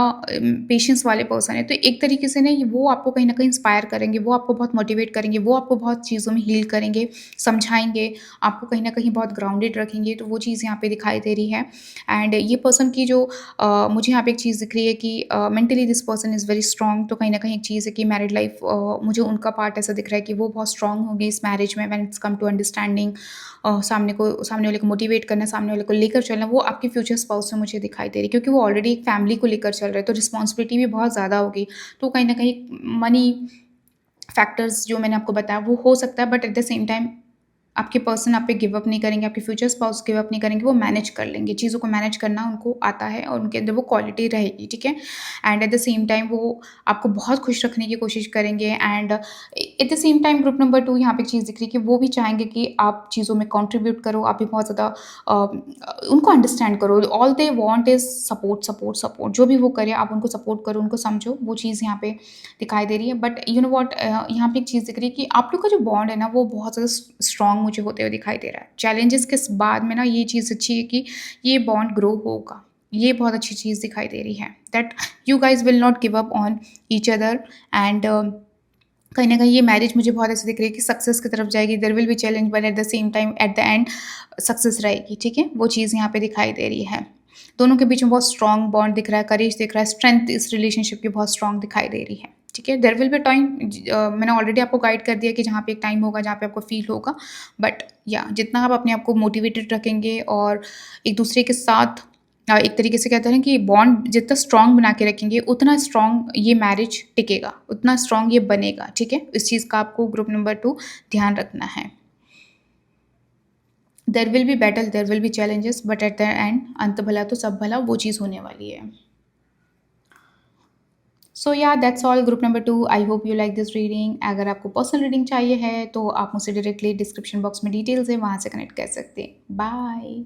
पेशेंस वाले पर्सन है। तो एक तरीके से ना वो आपको कहीं न कहीं इंस्पायर करेंगे, वो आपको बहुत मोटिवेट करेंगे, वो आपको बहुत चीज़ों में हील करेंगे, समझाएँगे, आपको कहीं न कहीं बहुत ग्राउंडेड रखेंगे, तो वो चीज़ यहाँ पे दिखाई दे रही है। एंड ये पर्सन की जो मुझे यहाँ पे एक चीज़ दिख रही है कि mentally this person is very strong. तो कहीं न कहीं एक चीज़ है कि मैरिड लाइफ मुझे उनका पार्ट ऐसा दिख रहा है कि वो बहुत स्ट्रॉन्ग होंगे इस मैरिज में when it's come to understanding, सामने वाले को मोटिवेट करना, सामने वाले को लेकर चलना, वो आपके फ्यूचर स्पाउस में मुझे दिखाई दे रही है, क्योंकि वो ऑलरेडी एक फैमिली को लेकर चल रहे हैं, तो रिस्पॉन्सिबिलिटी भी बहुत ज़्यादा होगी। तो कहीं न कहीं मनी फैक्टर्स जो मैंने आपको बताया वो हो सकता है, but at the same time आपके पर्सन आप पे गिव अप नहीं करेंगे, आपके फ्यूचर स्पाउस गिव अप नहीं करेंगे, वो मैनेज कर लेंगे। चीज़ों को मैनेज करना उनको आता है और उनके अंदर वो क्वालिटी रहेगी, ठीक है? And eight the same time वो आपको बहुत खुश रखने की कोशिश करेंगे। And eight the same time group number 2 यहाँ पे एक चीज़ दिख रही है कि वो भी चाहेंगे कि आप चीज़ों में कंट्रीब्यूट करो, आप भी बहुत ज़्यादा उनको अंडरस्टैंड करो। All they want is support, support, support. जो भी वो करे आप उनको सपोर्ट करो, उनको समझो, वो चीज़ यहाँ पे दिखाई दे रही है। बट यू नो व्हाट, यहाँ पे एक चीज़ दिख रही है कि आप लोग का जो बॉन्ड है ना, वो बहुत ज़्यादा स्ट्रॉन्ग मुझे होते हुए दिखाई दे रहा है। चैलेंजेस के बाद में ना ये चीज़ अच्छी है कि ये बॉन्ड ग्रो होगा। ये बहुत अच्छी चीज़ दिखाई दे रही है that you guys will not give up on each other. And कहीं न कहीं ये मैरिज मुझे बहुत ऐसे दिख रही है कि सक्सेस की तरफ जाएगी। There will be challenge but at the same time at the end success रहेगी, ठीक है? वो चीज़ यहाँ पे दिखाई दे रही है। दोनों के बीच में बहुत स्ट्रॉन्ग बॉन्ड दिख रहा है, करेज दिख रहा है, स्ट्रेंथ इस रिलेशनशिप की बहुत स्ट्रॉन्ग दिखाई दे रही है, ठीक है? देयर विल बी टाइम, मैंने ऑलरेडी आपको गाइड कर दिया कि जहाँ पे एक टाइम होगा जहाँ पे आपको फ़ील होगा। बट या जितना आप अपने आप को मोटिवेटेड रखेंगे और एक-दूसरे के साथ एक तरीके से कहते हैं ना कि बॉन्ड जितना स्ट्रॉन्ग बना के रखेंगे, उतना स्ट्रॉन्ग ये मैरिज टिकेगा, उतना स्ट्रॉन्ग ये बनेगा, ठीक है? इस चीज़ का आपको ग्रुप नंबर 2 ध्यान रखना है। There will be battle, there will be challenges, but at the end अंत भला तो सब भला, वो चीज़ होने वाली है। सो या that's all group number 2। I hope you like this reading. अगर आपको पर्सनल रीडिंग चाहिए है तो आप मुझसे डायरेक्टली डिस्क्रिप्शन बॉक्स में डिटेल्स है, वहाँ से कनेक्ट कर सकते हैं। बाय।